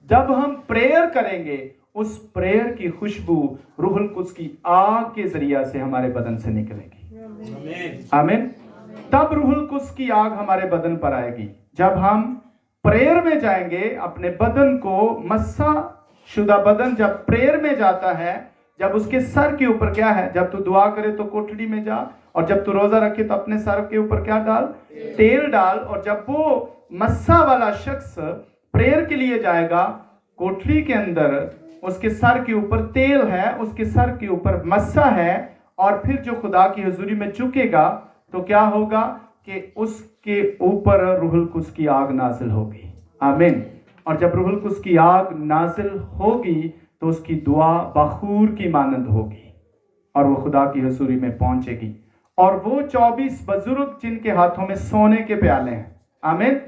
जब हम प्रेयर करेंगे उस प्रेयर की खुशबू रूहुल कुद्स की आग के जरिया से हमारे बदन से निकलेगी। आमीन। तब रूहुल कुद्स की आग हमारे बदन पर आएगी। जब हम प्रेयर में जाएंगे, अपने बदन को मस्सा शुदा बदन जब प्रेयर में जाता है, जब उसके सर के ऊपर क्या है? जब तू दुआ करे तो कोठड़ी में जा, और जब तू रोजा रखे तो अपने सर के ऊपर क्या डाल? तेल डाल। और जब वो मस्सा वाला शख्स प्रेयर के लिए जाएगा, कोठड़ी के अंदर उसके सर के ऊपर तेल है, उसके सर के ऊपर मस्सा है, और फिर जो खुदा की हुजूरी में झुकेगा तो क्या होगा कि उसके ऊपर रूहुल कुद्स की आग नाजिल होगी। आमीन। और जब रूहुल कुद्स की आग नाजिल होगी तो उसकी दुआ बखूर की मानंद होगी और वो खुदा की हुजूरी में पहुंचेगी। और वो 24 बुजुर्ग जिनके हाथों में सोने के प्याले हैं, आमीन,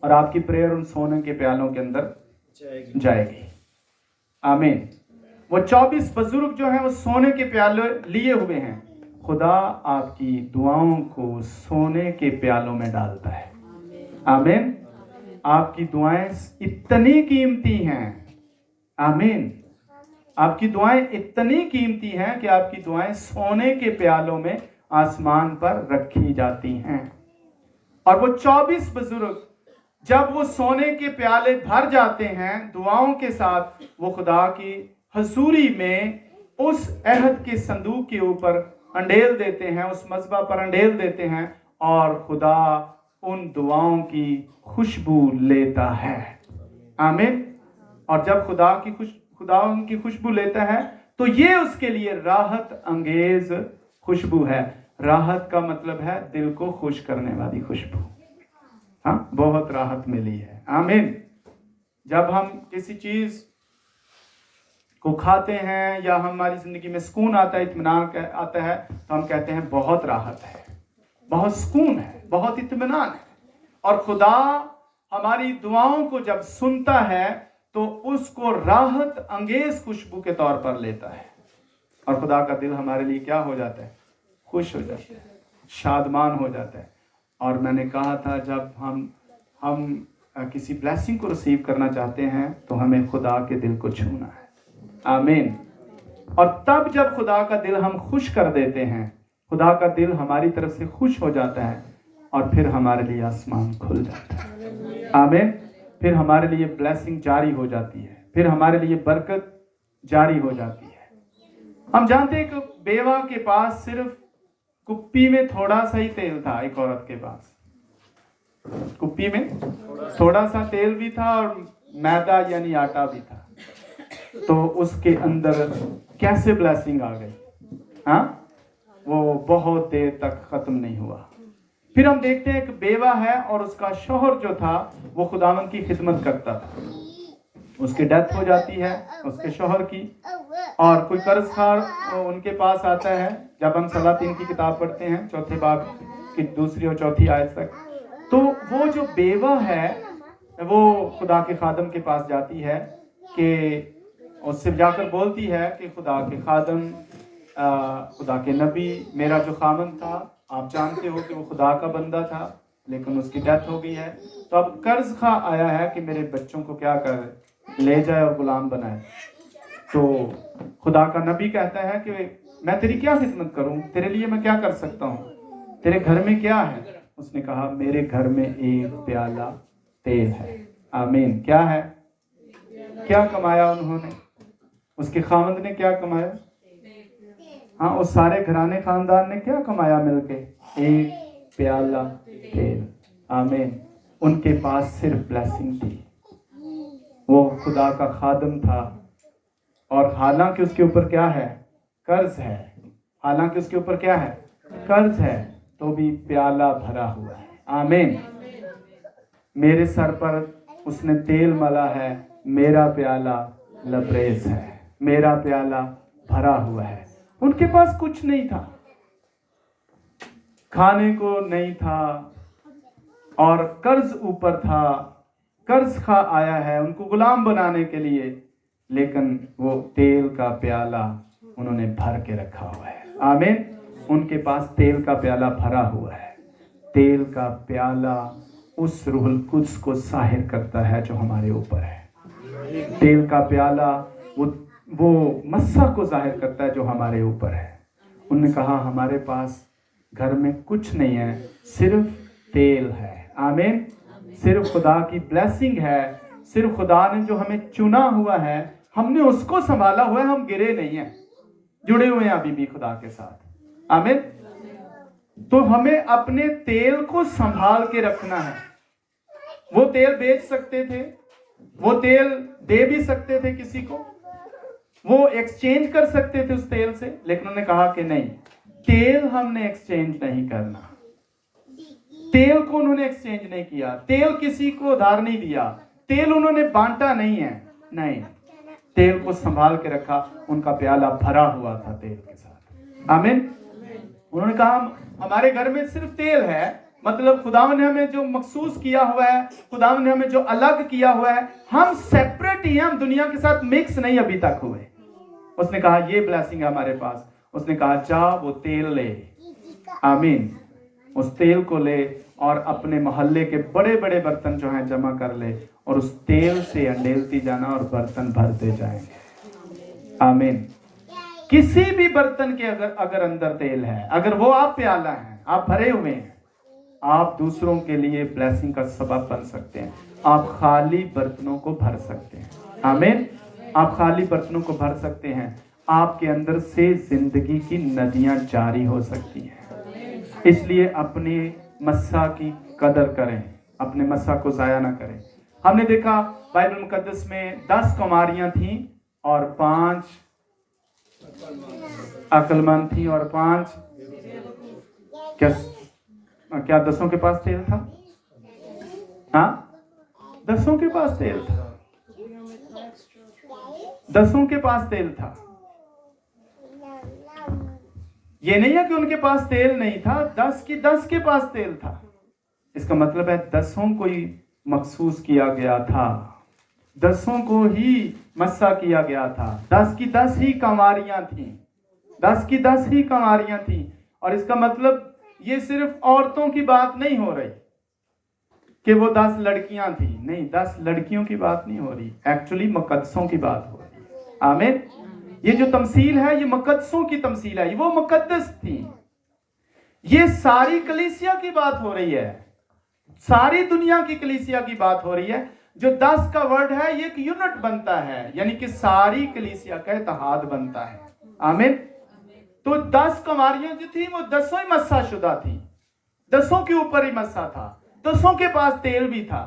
और आपकी प्रेयर उन सोने के प्यालों के अंदर जाएगी। आमीन। वो 24 बुजुर्ग जो हैं वो सोने के प्याले लिए हुए हैं। खुदा आपकी दुआओं को सोने के प्यालों में डालता है। आमीन। आपकी दुआएं इतनी कीमती हैं। आमीन। आपकी दुआएं इतनी कीमती हैं कि आपकी दुआएं सोने के प्यालों में आसमान पर रखी जाती हैं। और वो 24 बुजुर्ग जब वो सोने के प्याले भर जाते हैं दुआओं के साथ, वो खुदा की हजूरी में उस अहद के संदूक के ऊपर अंडेल देते हैं, उस मज़बा पर अंडेल देते हैं, और खुदा उन दुआओं की खुशबू लेता है। आमीन। और जब खुदा उनकी खुशबू लेता है तो ये उसके लिए राहत अंगेज खुशबू है। राहत का मतलब है दिल को खुश करने वाली खुशबू। हाँ, बहुत राहत मिली है। आमीन। जब हम किसी चीज को खाते हैं या हमारी जिंदगी में सुकून आता है, इत्मीनान आता है, तो हम कहते हैं बहुत राहत है, बहुत सुकून है, बहुत इत्मीनान है। और खुदा हमारी दुआओं को जब सुनता है तो उसको राहत अंगेज खुशबू के तौर पर लेता है, और खुदा का दिल हमारे लिए क्या हो जाता है? खुश हो जाता है, शादमान हो जाता है। और मैंने कहा था जब हम किसी ब्लेसिंग को रिसीव करना चाहते हैं तो हमें खुदा के दिल को छूना है। आमीन। और तब जब खुदा का दिल हम खुश कर देते हैं, खुदा का दिल हमारी तरफ से खुश हो जाता है, और फिर हमारे लिए आसमान खुल जाता है। आमीन। फिर हमारे लिए ब्लेसिंग जारी हो जाती है, फिर हमारे लिए बरकत जारी हो जाती है। हम जानते हैं कि बेवा के पास सिर्फ कुप्पी में थोड़ा सा ही तेल था। एक औरत के पास कुप्पी में थोड़ा सा तेल भी था और मैदा यानी आटा भी था, तो उसके अंदर कैसे ब्लेसिंग आ गई? हाँ, वो बहुत देर तक खत्म नहीं हुआ। फिर हम देखते हैं कि बेवा है और उसका शौहर जो था वो खुदावंद की खिदमत करता था। उसकी डेथ हो जाती है, उसके शौहर की, और कोई कर्जखार उनके पास आता है। जब हम सलातीन की किताब पढ़ते हैं 4 बाब की 2 और 4 आयत तक, तो वो जो बेवा है वो खुदा के खादम के पास जाती है कि उससे जाकर बोलती है कि खुदा के खादम, खुदा के नबी, मेरा जो खामन था, आप जानते हो कि वो खुदा का बंदा था, लेकिन उसकी डेथ हो गई है। तो अब कर्ज खा आया है कि मेरे बच्चों को क्या करे, ले जाए और गुलाम बनाए। तो खुदा का नबी कहता है कि मैं तेरी क्या खिदमत करूं, तेरे लिए मैं क्या कर सकता हूं, तेरे घर में क्या है? उसने कहा मेरे घर में एक प्याला तेल है। आमीन। क्या है? क्या कमाया उन्होंने? उसके खामद ने क्या कमाया? हाँ, उस सारे घराने खानदान ने क्या कमाया मिलके? एक प्याला तेल। आमीन। उनके पास सिर्फ ब्लेसिंग थी। वो खुदा का खादम था, और हालांकि उसके ऊपर क्या है? कर्ज है। हालांकि उसके ऊपर क्या है? कर्ज है, तो भी प्याला भरा हुआ है। आमीन। मेरे सर पर उसने तेल मला है, मेरा प्याला लबरेज है, मेरा प्याला भरा हुआ है। उनके पास कुछ नहीं था, खाने को नहीं था, और कर्ज ऊपर था। कर्ज खा आया है उनको गुलाम बनाने के लिए, लेकिन वो तेल का प्याला उन्होंने भर के रखा हुआ है। आमीन। उनके पास तेल का प्याला भरा हुआ है। तेल का प्याला उस रूहुल कुद्स को जाहिर करता है जो हमारे ऊपर है। तेल का प्याला वो मस्सा को जाहिर करता है जो हमारे ऊपर है। उन्होंने कहा हमारे पास घर में कुछ नहीं है, सिर्फ तेल है। आमीन। सिर्फ खुदा की ब्लेसिंग है, सिर्फ खुदा ने जो हमें चुना हुआ है, हमने उसको संभाला हुआ है। हम गिरे नहीं हैं, जुड़े हुए हैं अभी भी खुदा के साथ। आमीन। तो हमें अपने तेल को संभाल के रखना है। वो तेल बेच सकते थे, वो तेल दे भी सकते थे किसी को, वो एक्सचेंज कर सकते थे उस तेल से, लेकिन उन्होंने कहा कि नहीं, तेल हमने एक्सचेंज नहीं करना। तेल को उन्होंने एक्सचेंज नहीं किया, तेल किसी को उधार नहीं दिया, तेल उन्होंने बांटा नहीं है। नहीं, तेल को संभाल के रखा। उनका प्याला भरा हुआ था तेल के साथ। आमीन। उन्होंने कहा हमारे घर में सिर्फ तेल है, मतलब खुदावन ने हमें जो मखसूस किया हुआ है, खुदावन ने हमें जो अलग किया हुआ है, हम सेपरेट ही हैं, हम दुनिया के साथ मिक्स नहीं अभी तक हुए। उसने कहा ये ब्लेसिंग है हमारे पास। उसने कहा जा वो तेल ले। आमीन। उस तेल को ले और अपने मोहल्ले के बड़े बड़े बर्तन जो हैं जमा कर ले, और उस तेल से अंडेलती जाना और बर्तन भरते जाएंगे। आमीन। किसी भी बर्तन के अगर अंदर तेल है, अगर वो आप प्याला है, आप भरे हुए हैं, आप दूसरों के लिए ब्लेसिंग का सबब बन सकते हैं। आप खाली बर्तनों को भर सकते हैं। आमीन। आप खाली बर्तनों को भर सकते हैं। आपके अंदर से जिंदगी की नदियां जारी हो सकती हैं। इसलिए अपने मस्सा की कदर करें, अपने मस्सा को जाया ना करें। हमने देखा बाइबल मुकद्दस में 10 कुमारियां थीं और 5 अक्लमंद थी, और 5 क्या 10 के पास तेल था? हाँ, 10 के पास तेल था। 10 के पास तेल था। ये नहीं है कि उनके पास तेल नहीं था, 10 के पास तेल था। इसका मतलब है 10 को ही मखसूस किया गया था, 10 को ही मस्सा किया गया था। 10 की 10 ही कंवारियां थी, 10 की 10 ही कंवारियां थी। और इसका मतलब ये सिर्फ औरतों की बात नहीं हो रही कि वो 10 लड़कियां थी, नहीं, 10 लड़कियों की बात नहीं हो रही, एक्चुअली मुकद्दसों की बात हो रही। आमीन। ये जो तमसील है ये मुकद्दसों की तमसील है, वो मुकद्दस थी। ये सारी कलीसिया की बात हो रही है, सारी दुनिया की कलीसिया की बात हो रही है। जो 10 का वर्ड है ये एक यूनिट बनता है, यानी कि सारी कलीसिया का इत्तेहाद बनता है। आमीन। तो 10 कुमारियां जो थी वो 10 ही मस्सा शुदा थी, 10 के ऊपर ही मस्सा था, 10 के पास तेल भी था,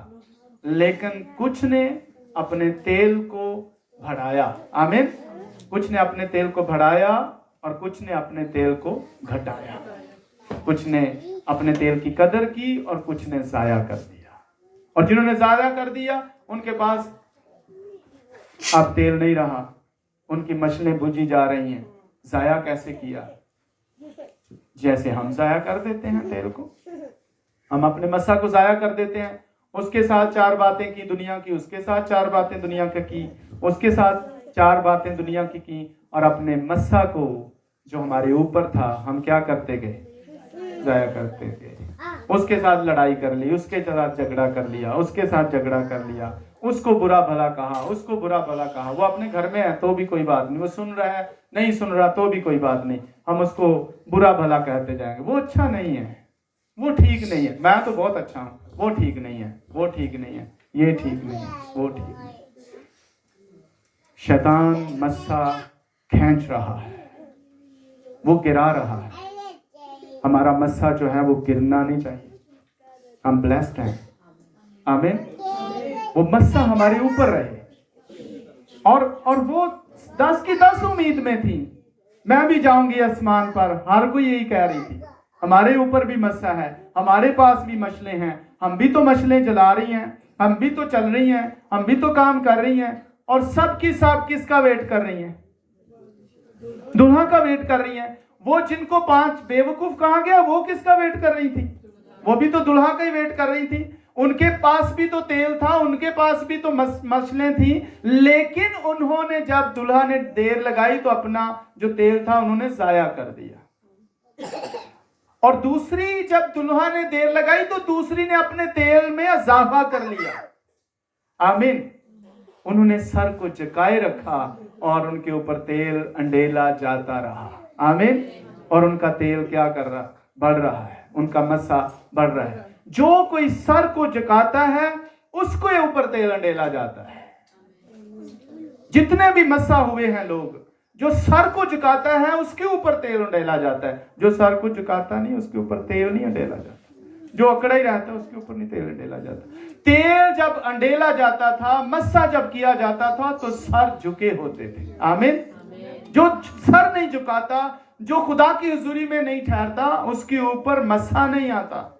लेकिन कुछ ने अपने तेल को बढ़ाया। आमीन। कुछ ने अपने तेल को बढ़ाया और कुछ ने अपने तेल को घटाया। कुछ ने अपने तेल की कदर की और कुछ ने जाया कर दिया। और जिन्होंने जाया कर दिया उनके पास अब तेल नहीं रहा, उनकी मछलियां बुझी जा रही हैं। जाया कैसे किया? जैसे हम जाया कर देते हैं तेल को, हम अपने मस्सा को जाया कर देते हैं। उसके साथ 4 बातें की दुनिया की, उसके साथ 4 बातें दुनिया की, उसके साथ 4 बातें दुनिया की, और अपने मस्सा को जो हमारे ऊपर था हम क्या करते गए? जाया करते गए। उसके साथ लड़ाई कर ली, उसके साथ झगड़ा कर लिया, उसके साथ झगड़ा कर लिया, उसको बुरा भला कहा, उसको बुरा भला कहा। वो अपने घर में है तो भी कोई बात नहीं, वो सुन रहा है, नहीं सुन रहा तो भी कोई बात नहीं, हम उसको बुरा भला कहते जाएंगे। वो अच्छा नहीं है, वो ठीक नहीं है। मैं तो बहुत अच्छा हूं, वो ठीक नहीं है, वो ठीक नहीं है, ये ठीक नहीं है, वो ठीक नहीं है। शैतान मस्सा खींच रहा है, वो गिरा रहा है। हमारा मस्सा जो है वो गिरना नहीं चाहिए। हम ब्लेस्ड हैं, आमीन। वो मस्सा हमारे ऊपर रहे। और वो 10 की 10 उम्मीद में थी, मैं भी जाऊंगी आसमान पर। हर कोई यही कह रही थी, हमारे ऊपर भी मस्सा है, हमारे पास भी मछलें हैं, हम भी तो मछलें जला रही हैं, हम भी तो चल रही हैं, हम भी तो काम कर रही हैं। और सब की सब किसका वेट कर रही हैं? दुल्हा का वेट कर रही हैं। वो जिनको 5 बेवकूफ कहा गया, वो किसका वेट कर रही थी? वो भी तो दुल्हा का ही वेट कर रही थी। उनके पास भी तो तेल था, उनके पास भी तो मछलें थी, लेकिन उन्होंने जब दुल्हा ने देर लगाई तो अपना जो तेल था उन्होंने जाया कर दिया। और दूसरी जब दुल्हा ने देर लगाई तो दूसरी ने अपने तेल में इजाफा कर लिया। आमीन। उन्होंने सर को झुकाए रखा और उनके ऊपर तेल अंडेला जाता रहा। आमीन। और उनका तेल क्या कर रहा? बढ़ रहा है, उनका मस्सा बढ़ रहा है। जो कोई सर को झुकाता है उसके ऊपर तेल अंडेला जाता है। जितने भी मस्सा हुए हैं लोग, जो सर को झुकाता है उसके ऊपर तेल अंडेला जाता है, जो सर को झुकाता नहीं उसके ऊपर तेल नहीं अंडेला जाता। जो अकड़ा ही रहता है उसके ऊपर नहीं तेल अंडेला जाता। तेल जब अंडेला जाता था, मस्सा जब किया जाता था तो सर झुके होते थे। आमीन। जो सर नहीं झुकाता, जो खुदा की हुजूरी में नहीं ठहरता, उसके ऊपर मस्सा नहीं आता,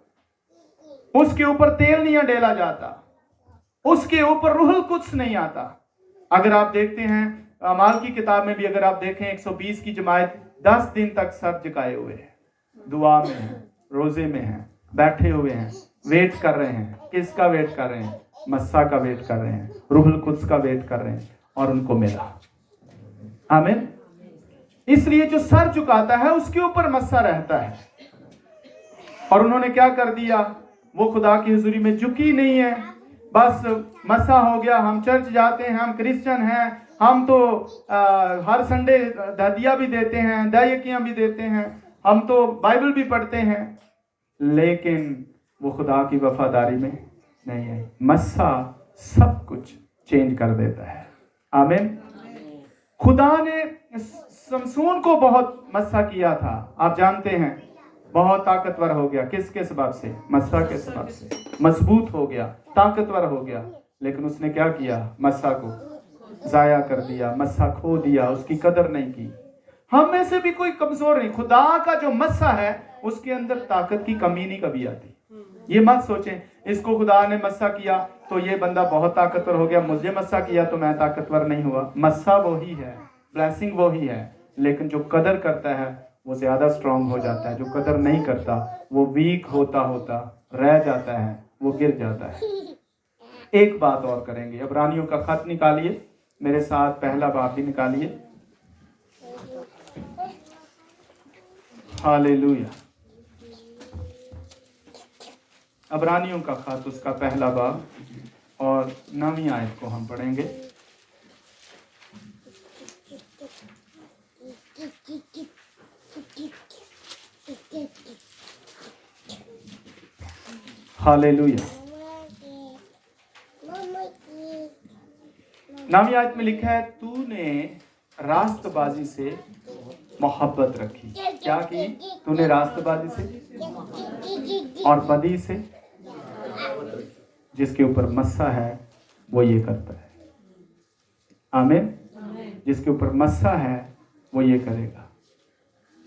उसके ऊपर तेल नहीं अंडेला जाता, उसके ऊपर रूहुल कुद्स नहीं आता। अगर आप देखते हैं अमाल की किताब में भी, अगर आप देखें 120 की जमात 10 दिन तक सर झुकाए हुए है, दुआ में है, रोजे में है, बैठे हुए हैं, वेट कर रहे हैं। किसका वेट कर रहे हैं? मस्सा का वेट कर रहे हैं, रूहुल कुद्स का वेट कर रहे हैं, और उनको मिला। आमीन। इसलिए जो सर झुकाता है उसके ऊपर मस्सा रहता है। और उन्होंने क्या कर दिया? वो खुदा की हुजूरी में झुकी नहीं है। बस मस्सा हो गया, हम चर्च जाते हैं, हम क्रिश्चियन हैं, हम तो हर संडे ददिया भी देते हैं, दयकियां भी देते हैं, हम तो बाइबल भी पढ़ते हैं, लेकिन वो खुदा की वफादारी में नहीं है। मस्सा सब कुछ चेंज कर देता है। आमीन। खुदा ने समसून को बहुत मस्सा किया था, आप जानते हैं, बहुत ताकतवर हो गया। किसके सबब से? मस्सा के सबब से मजबूत हो गया, ताकतवर हो गया। लेकिन उसने क्या किया? मस्सा को जाया कर दिया, मस्सा खो दिया, उसकी कदर नहीं की। हम में से भी कोई कमजोर नहीं, खुदा का जो मस्सा है उसके अंदर ताकत की कमी नहीं कभी आती। ये मत सोचें इसको खुदा ने मस्सा किया तो ये बंदा बहुत ताकतवर हो गया, मुझे मस्सा किया तो मैं ताकतवर नहीं हुआ। मस्सा वही है, ब्लेसिंग वही है, लेकिन जो कदर करता है वो ज्यादा स्ट्रांग हो जाता है। जो कदर नहीं करता वो वीक होता होता रह जाता है, वो गिर जाता है। एक बात और करेंगे, इब्रानियों का खत निकालिए, मेरे साथ पहला बाब भी निकालिए। हालेलुया। इब्रानियों का खत उसका पहला बाब और 9वीं आयत को हम पढ़ेंगे। हालेलुया। 9वीं आयत में लिखा है, तूने रास्तबाजी से मोहब्बत रखी। क्या की? तूने रास्तबाजी से और बदी से। जिसके ऊपर मस्सा है वो ये करता है। आमीन। जिसके ऊपर मस्सा है वो ये करेगा।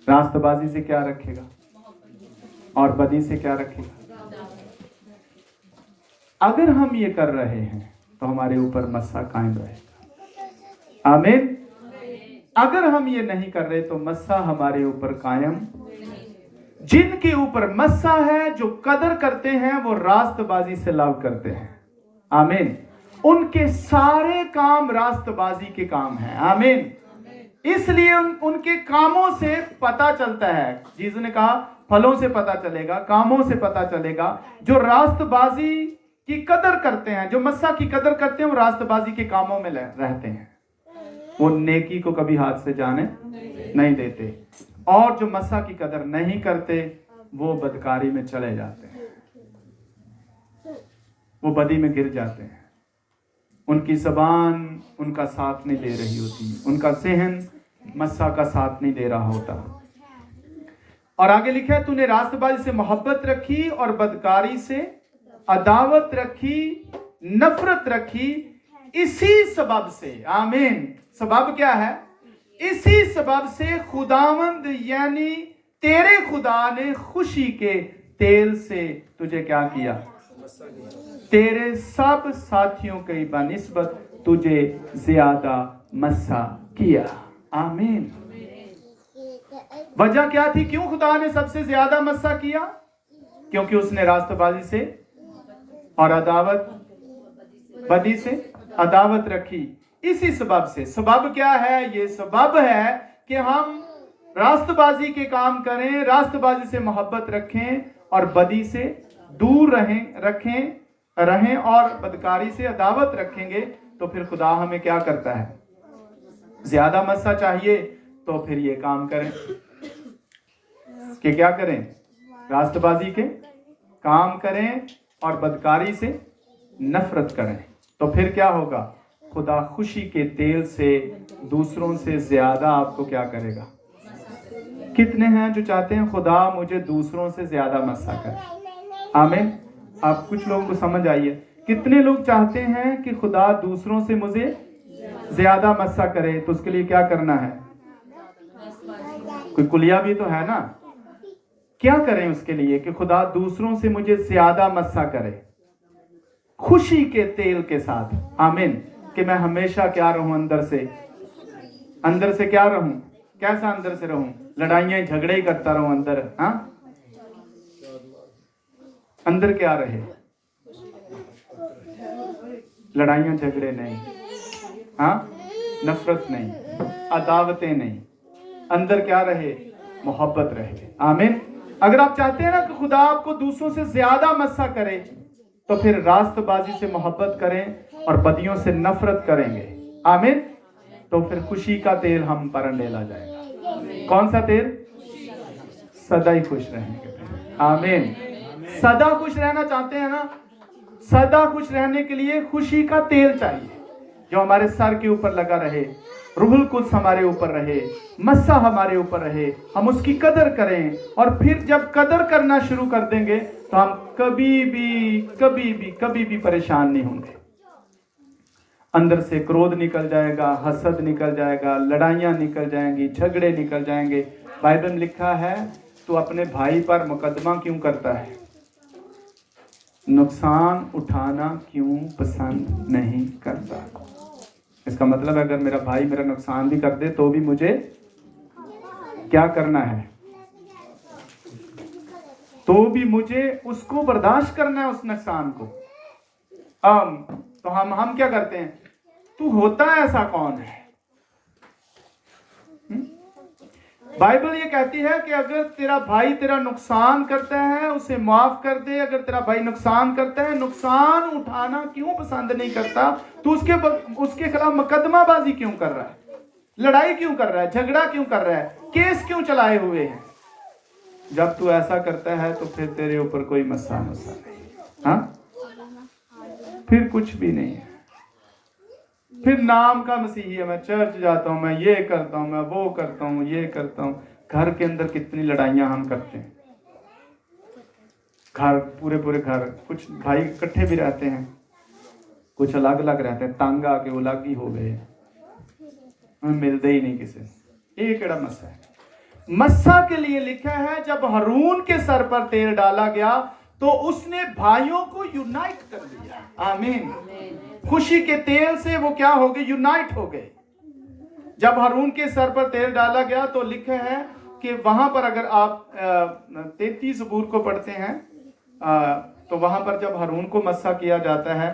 रास्तबाजी से क्या रखेगा और बदी से क्या रखेगा? अगर हम ये कर रहे हैं तो हमारे ऊपर मस्सा कायम रहेगा। आमीन। अगर हम ये नहीं कर रहे तो मस्सा हमारे ऊपर कायम। जिनके ऊपर मस्सा है, जो कदर करते हैं, वो रास्तबाजी से लाभ करते हैं। आमीन। उनके सारे काम रास्तबाजी के काम हैं। आमीन। इसलिए उनके कामों से पता चलता है। यीशु ने कहा फलों से पता चलेगा, कामों से पता चलेगा। जो रास्तबाजी की कदर करते हैं, जो मस्सा की कदर करते हैं, वो रास्तबाजी के कामों में रहते हैं। वो नेकी को कभी हाथ से जाने नहीं देते। और जो मस्सा की कदर नहीं करते, वो बदकारी में चले जाते हैं, वो बदी में गिर जाते हैं। उनकी ज़बान उनका साथ नहीं दे रही होती, उनका सेहन मस्सा का साथ नहीं दे रहा होता। और आगे लिखा है, तूने रास्तबाजी से मोहब्बत रखी और बदकारी से अदावत रखी, नफरत रखी, इसी सबब से। आमीन। सबब क्या है? इसी सबब से खुदावंद यानी तेरे खुदा ने खुशी के तेल से तुझे क्या किया? तेरे सब साथियों की बनिस्बत तुझे ज्यादा मस्सा किया। आमीन। वजह क्या थी? क्यों खुदा ने सबसे ज्यादा मस्सा किया? क्योंकि उसने रास्तबाजी से और अदावत, बदी से अदावत रखी। इसी सबब से। सबब क्या है? ये सबब है कि हम रास्तबाजी के काम करें, रास्तबाजी से मोहब्बत रखें और बदी से दूर रहें और बदकारी से अदावत रखेंगे तो फिर खुदा हमें क्या करता है? ज्यादा मस्सा चाहिए तो फिर ये काम करें कि क्या करें? रास्तबाजी के काम करें और बदकारी से नफरत करें। तो फिर क्या होगा? खुदा खुशी के तेल से दूसरों से ज्यादा आपको क्या करेगा? कितने हैं जो चाहते हैं खुदा मुझे दूसरों से ज्यादा मस्सा करे? आमीन। आप कुछ लोगों को समझ आइए, कितने लोग चाहते हैं कि खुदा दूसरों से मुझे ज्यादा मस्सा करे? तो उसके लिए क्या करना है? कोई कुलिया भी तो है ना। क्या करें उसके लिए कि खुदा दूसरों से मुझे ज्यादा मस्सा करे? खुशी के तेल के साथ। आमीन। कि मैं हमेशा क्या रहूं? अंदर से क्या रहूं? कैसा अंदर से रहूं? लड़ाइयां झगड़े ही करता रहूं अंदर? हाँ, अंदर क्या रहे? लड़ाइयां झगड़े नहीं, हाँ, नफरत नहीं, अदावतें नहीं। अंदर क्या रहे? मोहब्बत रहे। आमीन। अगर आप चाहते हैं ना कि खुदा आपको दूसरों से ज्यादा मस्सा करे तो फिर रास्तबाजी से मोहब्बत करें और बदियों से नफरत करेंगे। आमीन। तो फिर खुशी का तेल हम पर डाला जाएगा। कौन सा तेल? सदा ही खुश रहेंगे। आमीन। सदा खुश रहना चाहते हैं ना? सदा खुश रहने के लिए खुशी का तेल चाहिए जो हमारे सर के ऊपर लगा रहे, रूहुल कुद्स हमारे ऊपर रहे, मस्सा हमारे ऊपर रहे, हम उसकी कदर करें। और फिर जब कदर करना शुरू कर देंगे तो हम कभी भी परेशान नहीं होंगे। अंदर से क्रोध निकल जाएगा, हसद निकल जाएगा, लड़ाइयां निकल जाएंगी, झगड़े निकल जाएंगे। बाइबल में लिखा है, तू अपने भाई पर मुकदमा क्यों करता है? नुकसान उठाना क्यों पसंद नहीं करता? इसका मतलब है अगर मेरा भाई मेरा नुकसान भी कर दे तो भी मुझे क्या करना है? तो भी मुझे उसको बर्दाश्त करना है, उस नुकसान को। तो हम क्या करते हैं? तू होता है ऐसा कौन है? बाइबल ये कहती है कि अगर तेरा भाई तेरा नुकसान करता है उसे माफ कर दे। अगर तेरा भाई नुकसान करता है, नुकसान उठाना क्यों पसंद नहीं करता? तू उसके खिलाफ मुकदमाबाजी क्यों कर रहा है? लड़ाई क्यों कर रहा है? झगड़ा क्यों कर रहा है? केस क्यों चलाए हुए हैं? जब तू ऐसा करता है तो फिर तेरे ऊपर कोई मस्सा नहीं। हाँ, फिर कुछ भी नहीं है। फिर नाम का मसीही है, मैं चर्च जाता हूँ, मैं ये करता हूँ, मैं वो करता हूँ, ये करता हूँ। घर के अंदर कितनी लड़ाइयां हम करते हैं। घर पूरे घर, कुछ भाई इकट्ठे भी रहते हैं, कुछ अलग अलग रहते हैं, तंग आके वो अलग ही हो गए, मिलते ही नहीं किसी से। ये केड़ा मस्सा है? मस्सा के लिए लिखा है जब हारून के सर पर तेल डाला गया तो उसने भाइयों को यूनाइट कर दिया। आमीन। खुशी के तेल से वो क्या हो गए? यूनाइट हो गए। जब हारून के सर पर तेल डाला गया तो लिखा है कि वहां पर अगर आप 33 ज़बूर को पढ़ते हैं तो वहां पर जब हारून को मस्सा किया जाता है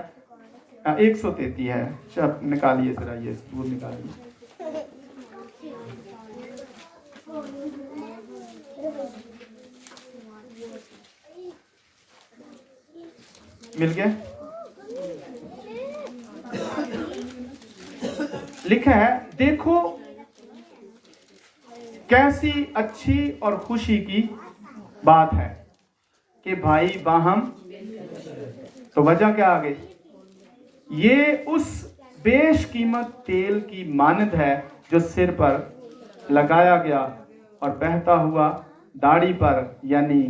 133 है। चल निकालिए जरा ये ज़बूर निकालिए। मिल गया। लिखा है, देखो कैसी अच्छी और खुशी की बात है कि भाई बाहम। तो वजह क्या आ गई? ये उस बेशकीमत तेल की मानद है जो सिर पर लगाया गया और बहता हुआ दाढ़ी पर यानी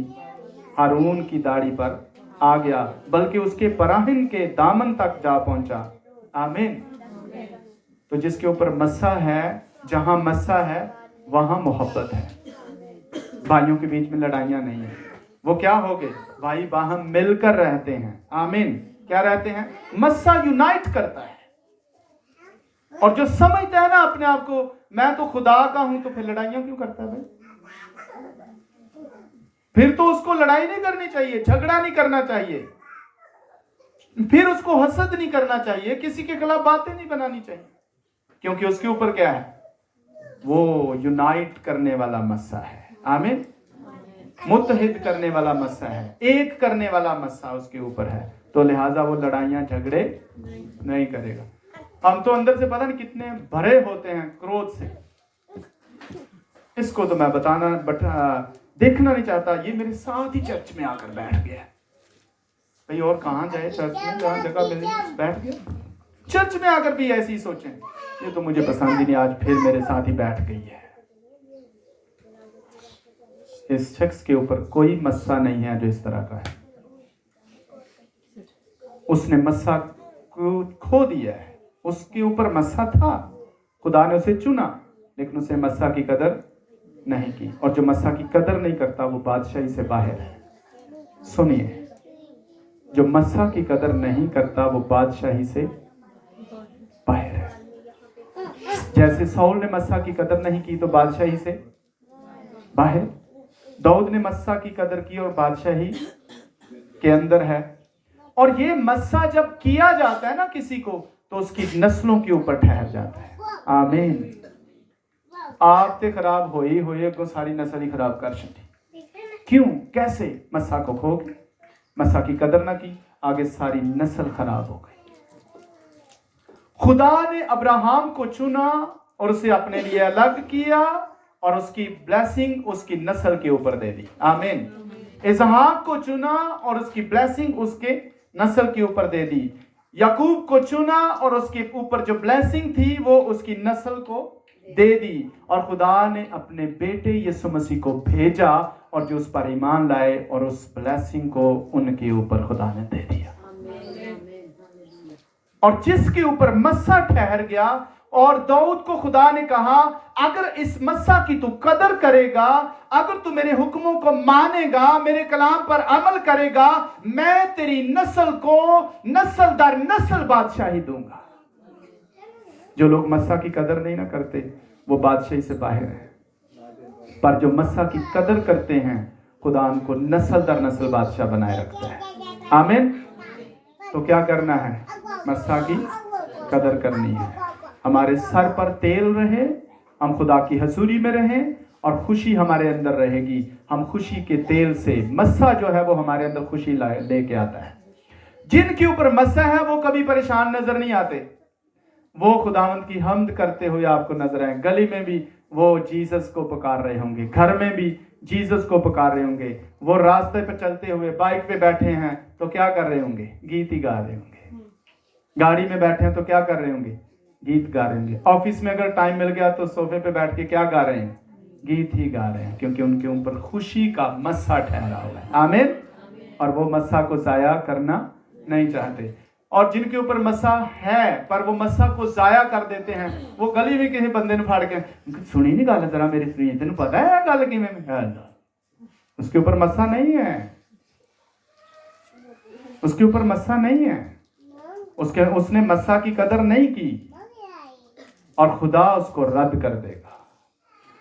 हारून की दाढ़ी पर आ गया, बल्कि उसके पराहिन के दामन तक जा पहुंचा। आमीन। तो जिसके ऊपर मस्सा है, जहां मस्सा है वहां मोहब्बत है। भाइयों के बीच में लड़ाइयां नहीं है। वो क्या हो गए? भाई बाहम मिलकर रहते हैं। आमीन। क्या रहते हैं? मस्सा यूनाइट करता है। और जो समझता है ना अपने आप को मैं तो खुदा का हूं, तो फिर लड़ाइयां क्यों करता है भाई? फिर तो उसको लड़ाई नहीं करनी चाहिए, झगड़ा नहीं करना चाहिए, फिर उसको हसद नहीं करना चाहिए, किसी के खिलाफ बातें नहीं बनानी चाहिए, क्योंकि उसके ऊपर क्या है? वो यूनाइट करने वाला मस्सा है। आमीन। मुत्तहिद करने वाला मस्सा है, एक करने वाला मस्सा उसके ऊपर है। तो लिहाजा वो लड़ाइयां झगड़े नहीं करेगा। हम तो अंदर से पता नहीं कितने भरे होते हैं क्रोध से। इसको तो मैं देखना नहीं चाहता, ये मेरे साथ ही चर्च में आकर बैठ गया भाई। और कहां जाए? चर्च में जहां जगह मिली बैठ गया। चर्च में आकर भी ऐसी सोचें, ये तो मुझे पसंद ही नहीं, आज फिर मेरे साथ ही बैठ गई है। इस शख्स के ऊपर कोई मस्सा नहीं है जो इस तरह का है। उसने मस्सा को खो दिया है। उसके ऊपर मस्सा था, खुदा ने उसे चुना, लेकिन उसे मस्सा की कदर नहीं की। और जो मस्सा की कदर नहीं करता वो बादशाही से बाहर है। सुनिए, जो मस्सा की कदर नहीं करता वो बादशाही से बाहर है। जैसे साउल ने मस्सा की कदर नहीं की तो बादशाही से बाहर। दाऊद ने मस्सा की कदर की और बादशाही के अंदर है। और ये मस्सा जब किया जाता है ना किसी को, तो उसकी नस्लों के ऊपर ठहर जाता है। आमीन। आप ते खराब होई होई को सारी नस्ल ही खराब कर छड़ी। क्यों? कैसे? मस्सा को खो गए, मस्सा की कदर ना की, आगे सारी नस्ल खराब हो गई। खुदा ने अब्राहम को चुना और उसे अपने लिए अलग किया और उसकी ब्लेसिंग उसकी नस्ल के ऊपर दे दी। आमीन। इसहाक को चुना और उसकी ब्लेसिंग उसके नस्ल के ऊपर दे दी। याकूब को चुना और उसके ऊपर जो ब्लेसिंग थी वो उसकी नस्ल को दे दी। और खुदा ने अपने बेटे यीशु मसीह को भेजा और जो उस पर ईमान लाए और उस ब्लेसिंग को उनके ऊपर खुदा ने दे दिया। और जिसके ऊपर मस्सा ठहर गया, और दाऊद को खुदा ने कहा अगर इस मस्सा की तू कदर करेगा, अगर तू मेरे हुक्मों को मानेगा, मेरे कलाम पर अमल करेगा, मैं तेरी नस्ल को नस्ल दर नस्ल बादशाही दूंगा। जो लोग मस्सा की कदर नहीं ना करते वो बादशाही से बाहर है, पर जो मस्सा की कदर करते हैं खुदा उनको नस्ल दर नस्ल बादशाह बनाए रखता है। आमीन। तो क्या करना है? मस्सा की कदर करनी है। हमारे सर पर तेल रहे, हम खुदा की हजूरी में रहें और खुशी हमारे अंदर रहेगी। हम खुशी के तेल से, मस्सा जो है वो हमारे अंदर खुशी लेके आता है। जिनके ऊपर मस्सा है वो कभी परेशान नजर नहीं आते। वो खुदावंद की हम्द करते हुए आपको नजर आए। गली में भी वो जीसस को पुकार रहे होंगे, घर में भी जीसस को पुकार रहे होंगे। वो रास्ते पे चलते हुए बाइक पे बैठे हैं तो क्या कर रहे होंगे? गीत ही गा रहे होंगे। गाड़ी में बैठे हैं तो क्या कर रहे होंगे? गीत गा रहे होंगे। ऑफिस में अगर टाइम मिल गया तो सोफे पे बैठ के क्या गा रहे हैं? गीत ही गा रहे हैं, क्योंकि उनके ऊपर खुशी का मस्सा ठहरा हुआ है। आमीन। और वो मस्सा को जाया करना नहीं चाहते। और जिनके ऊपर मस्सा है पर वो मस्सा को जाया कर देते हैं, वो गली में किसी बंदे ने फाड़ के सुनी नहीं गल, जरा मेरी सुनी, तेन पता है गल कि उसके ऊपर मस्सा नहीं है, उसके ऊपर मस्सा नहीं है, उसने मस्सा की कदर नहीं की। और खुदा उसको रद्द कर देगा।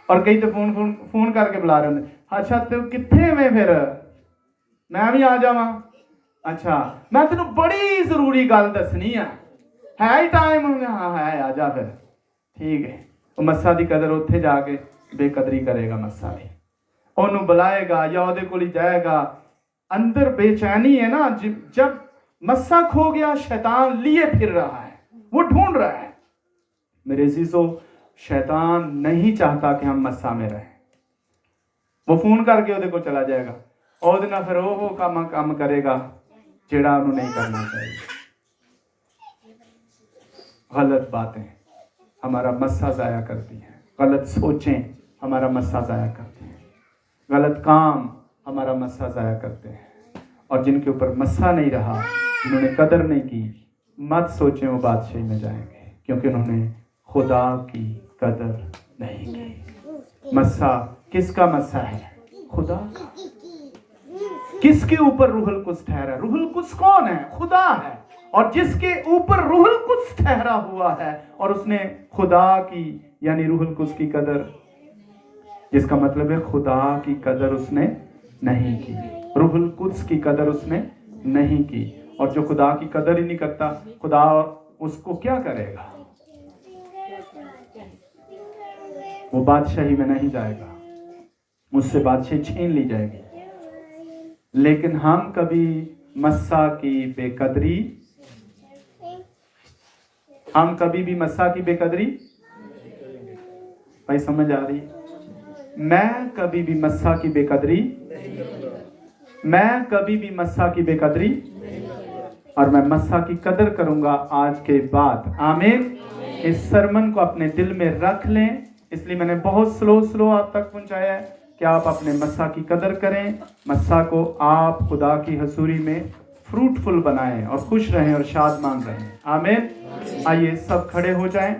और कई तो फोन करके बुला रहे होंगे, अच्छा तू कित्थे में फिर मैं भी आ जावा, अच्छा मैं तेन बड़ी जरूरी गल दसनी है ही टाइम, हाँ है आ जा फिर, ठीक है। वो मस्सा की कदर उत्थे जाके बेकदरी करेगा, मस्सा भी ओनू बुलाएगा या ओदे कोल जाएगा। अंदर बेचैनी है ना, जब मस्सा खो गया शैतान लिए फिर रहा है, वो ढूंढ रहा है। मेरे अजीजों, शैतान नहीं चाहता कि हम मस्सा में रहें। वो फोन करके ओदे को चला जाएगा, ओदे ना फिर वो काम करेगा जेड़ा उन्हें नहीं करना चाहिए। गलत बातें हमारा मस्सा जाया करती हैं, गलत सोचें हमारा मस्सा जाया करती हैं, गलत काम हमारा मस्सा जाया करते हैं। और जिनके ऊपर मस्सा नहीं रहा, जिन्होंने कदर नहीं की, मत सोचें वो बादशाही में जाएंगे, क्योंकि उन्होंने खुदा की कदर नहीं की। मस्सा किसका मस्सा है? खुदा का। किसके ऊपर रूहुल कुद्स ठहरा? रूहुल कुद्स कौन है? खुदा है। और जिसके ऊपर रूहुल कुद्स ठहरा हुआ है और उसने खुदा की यानी रूहुल कुद्स की कदर, जिसका मतलब है खुदा की कदर उसने नहीं की, रूहुल कुद्स की कदर उसने नहीं की। और जो खुदा की कदर ही नहीं करता, खुदा उसको क्या करेगा? वो बादशाही में नहीं जाएगा, उससे बादशाही छीन ली जाएगी। लेकिन हम कभी मस्सा की बेकदरी, हम कभी भी मस्सा की बेकदरी, भाई समझ आ रही? मैं कभी भी मस्सा की बेकदरी, मैं कभी भी मस्सा की बेकदरी, और मैं मस्सा की कदर करूंगा आज के बाद। आमीन। इस सरमन को अपने दिल में रख लें। इसलिए मैंने बहुत स्लो आप तक पहुंचाया है कि आप अपने मस्सा की कदर करें, मस्सा को आप खुदा की हजूरी में फ्रूटफुल बनाएं और खुश रहें और शादमान रहें। आमीन। आइए सब खड़े हो जाएं।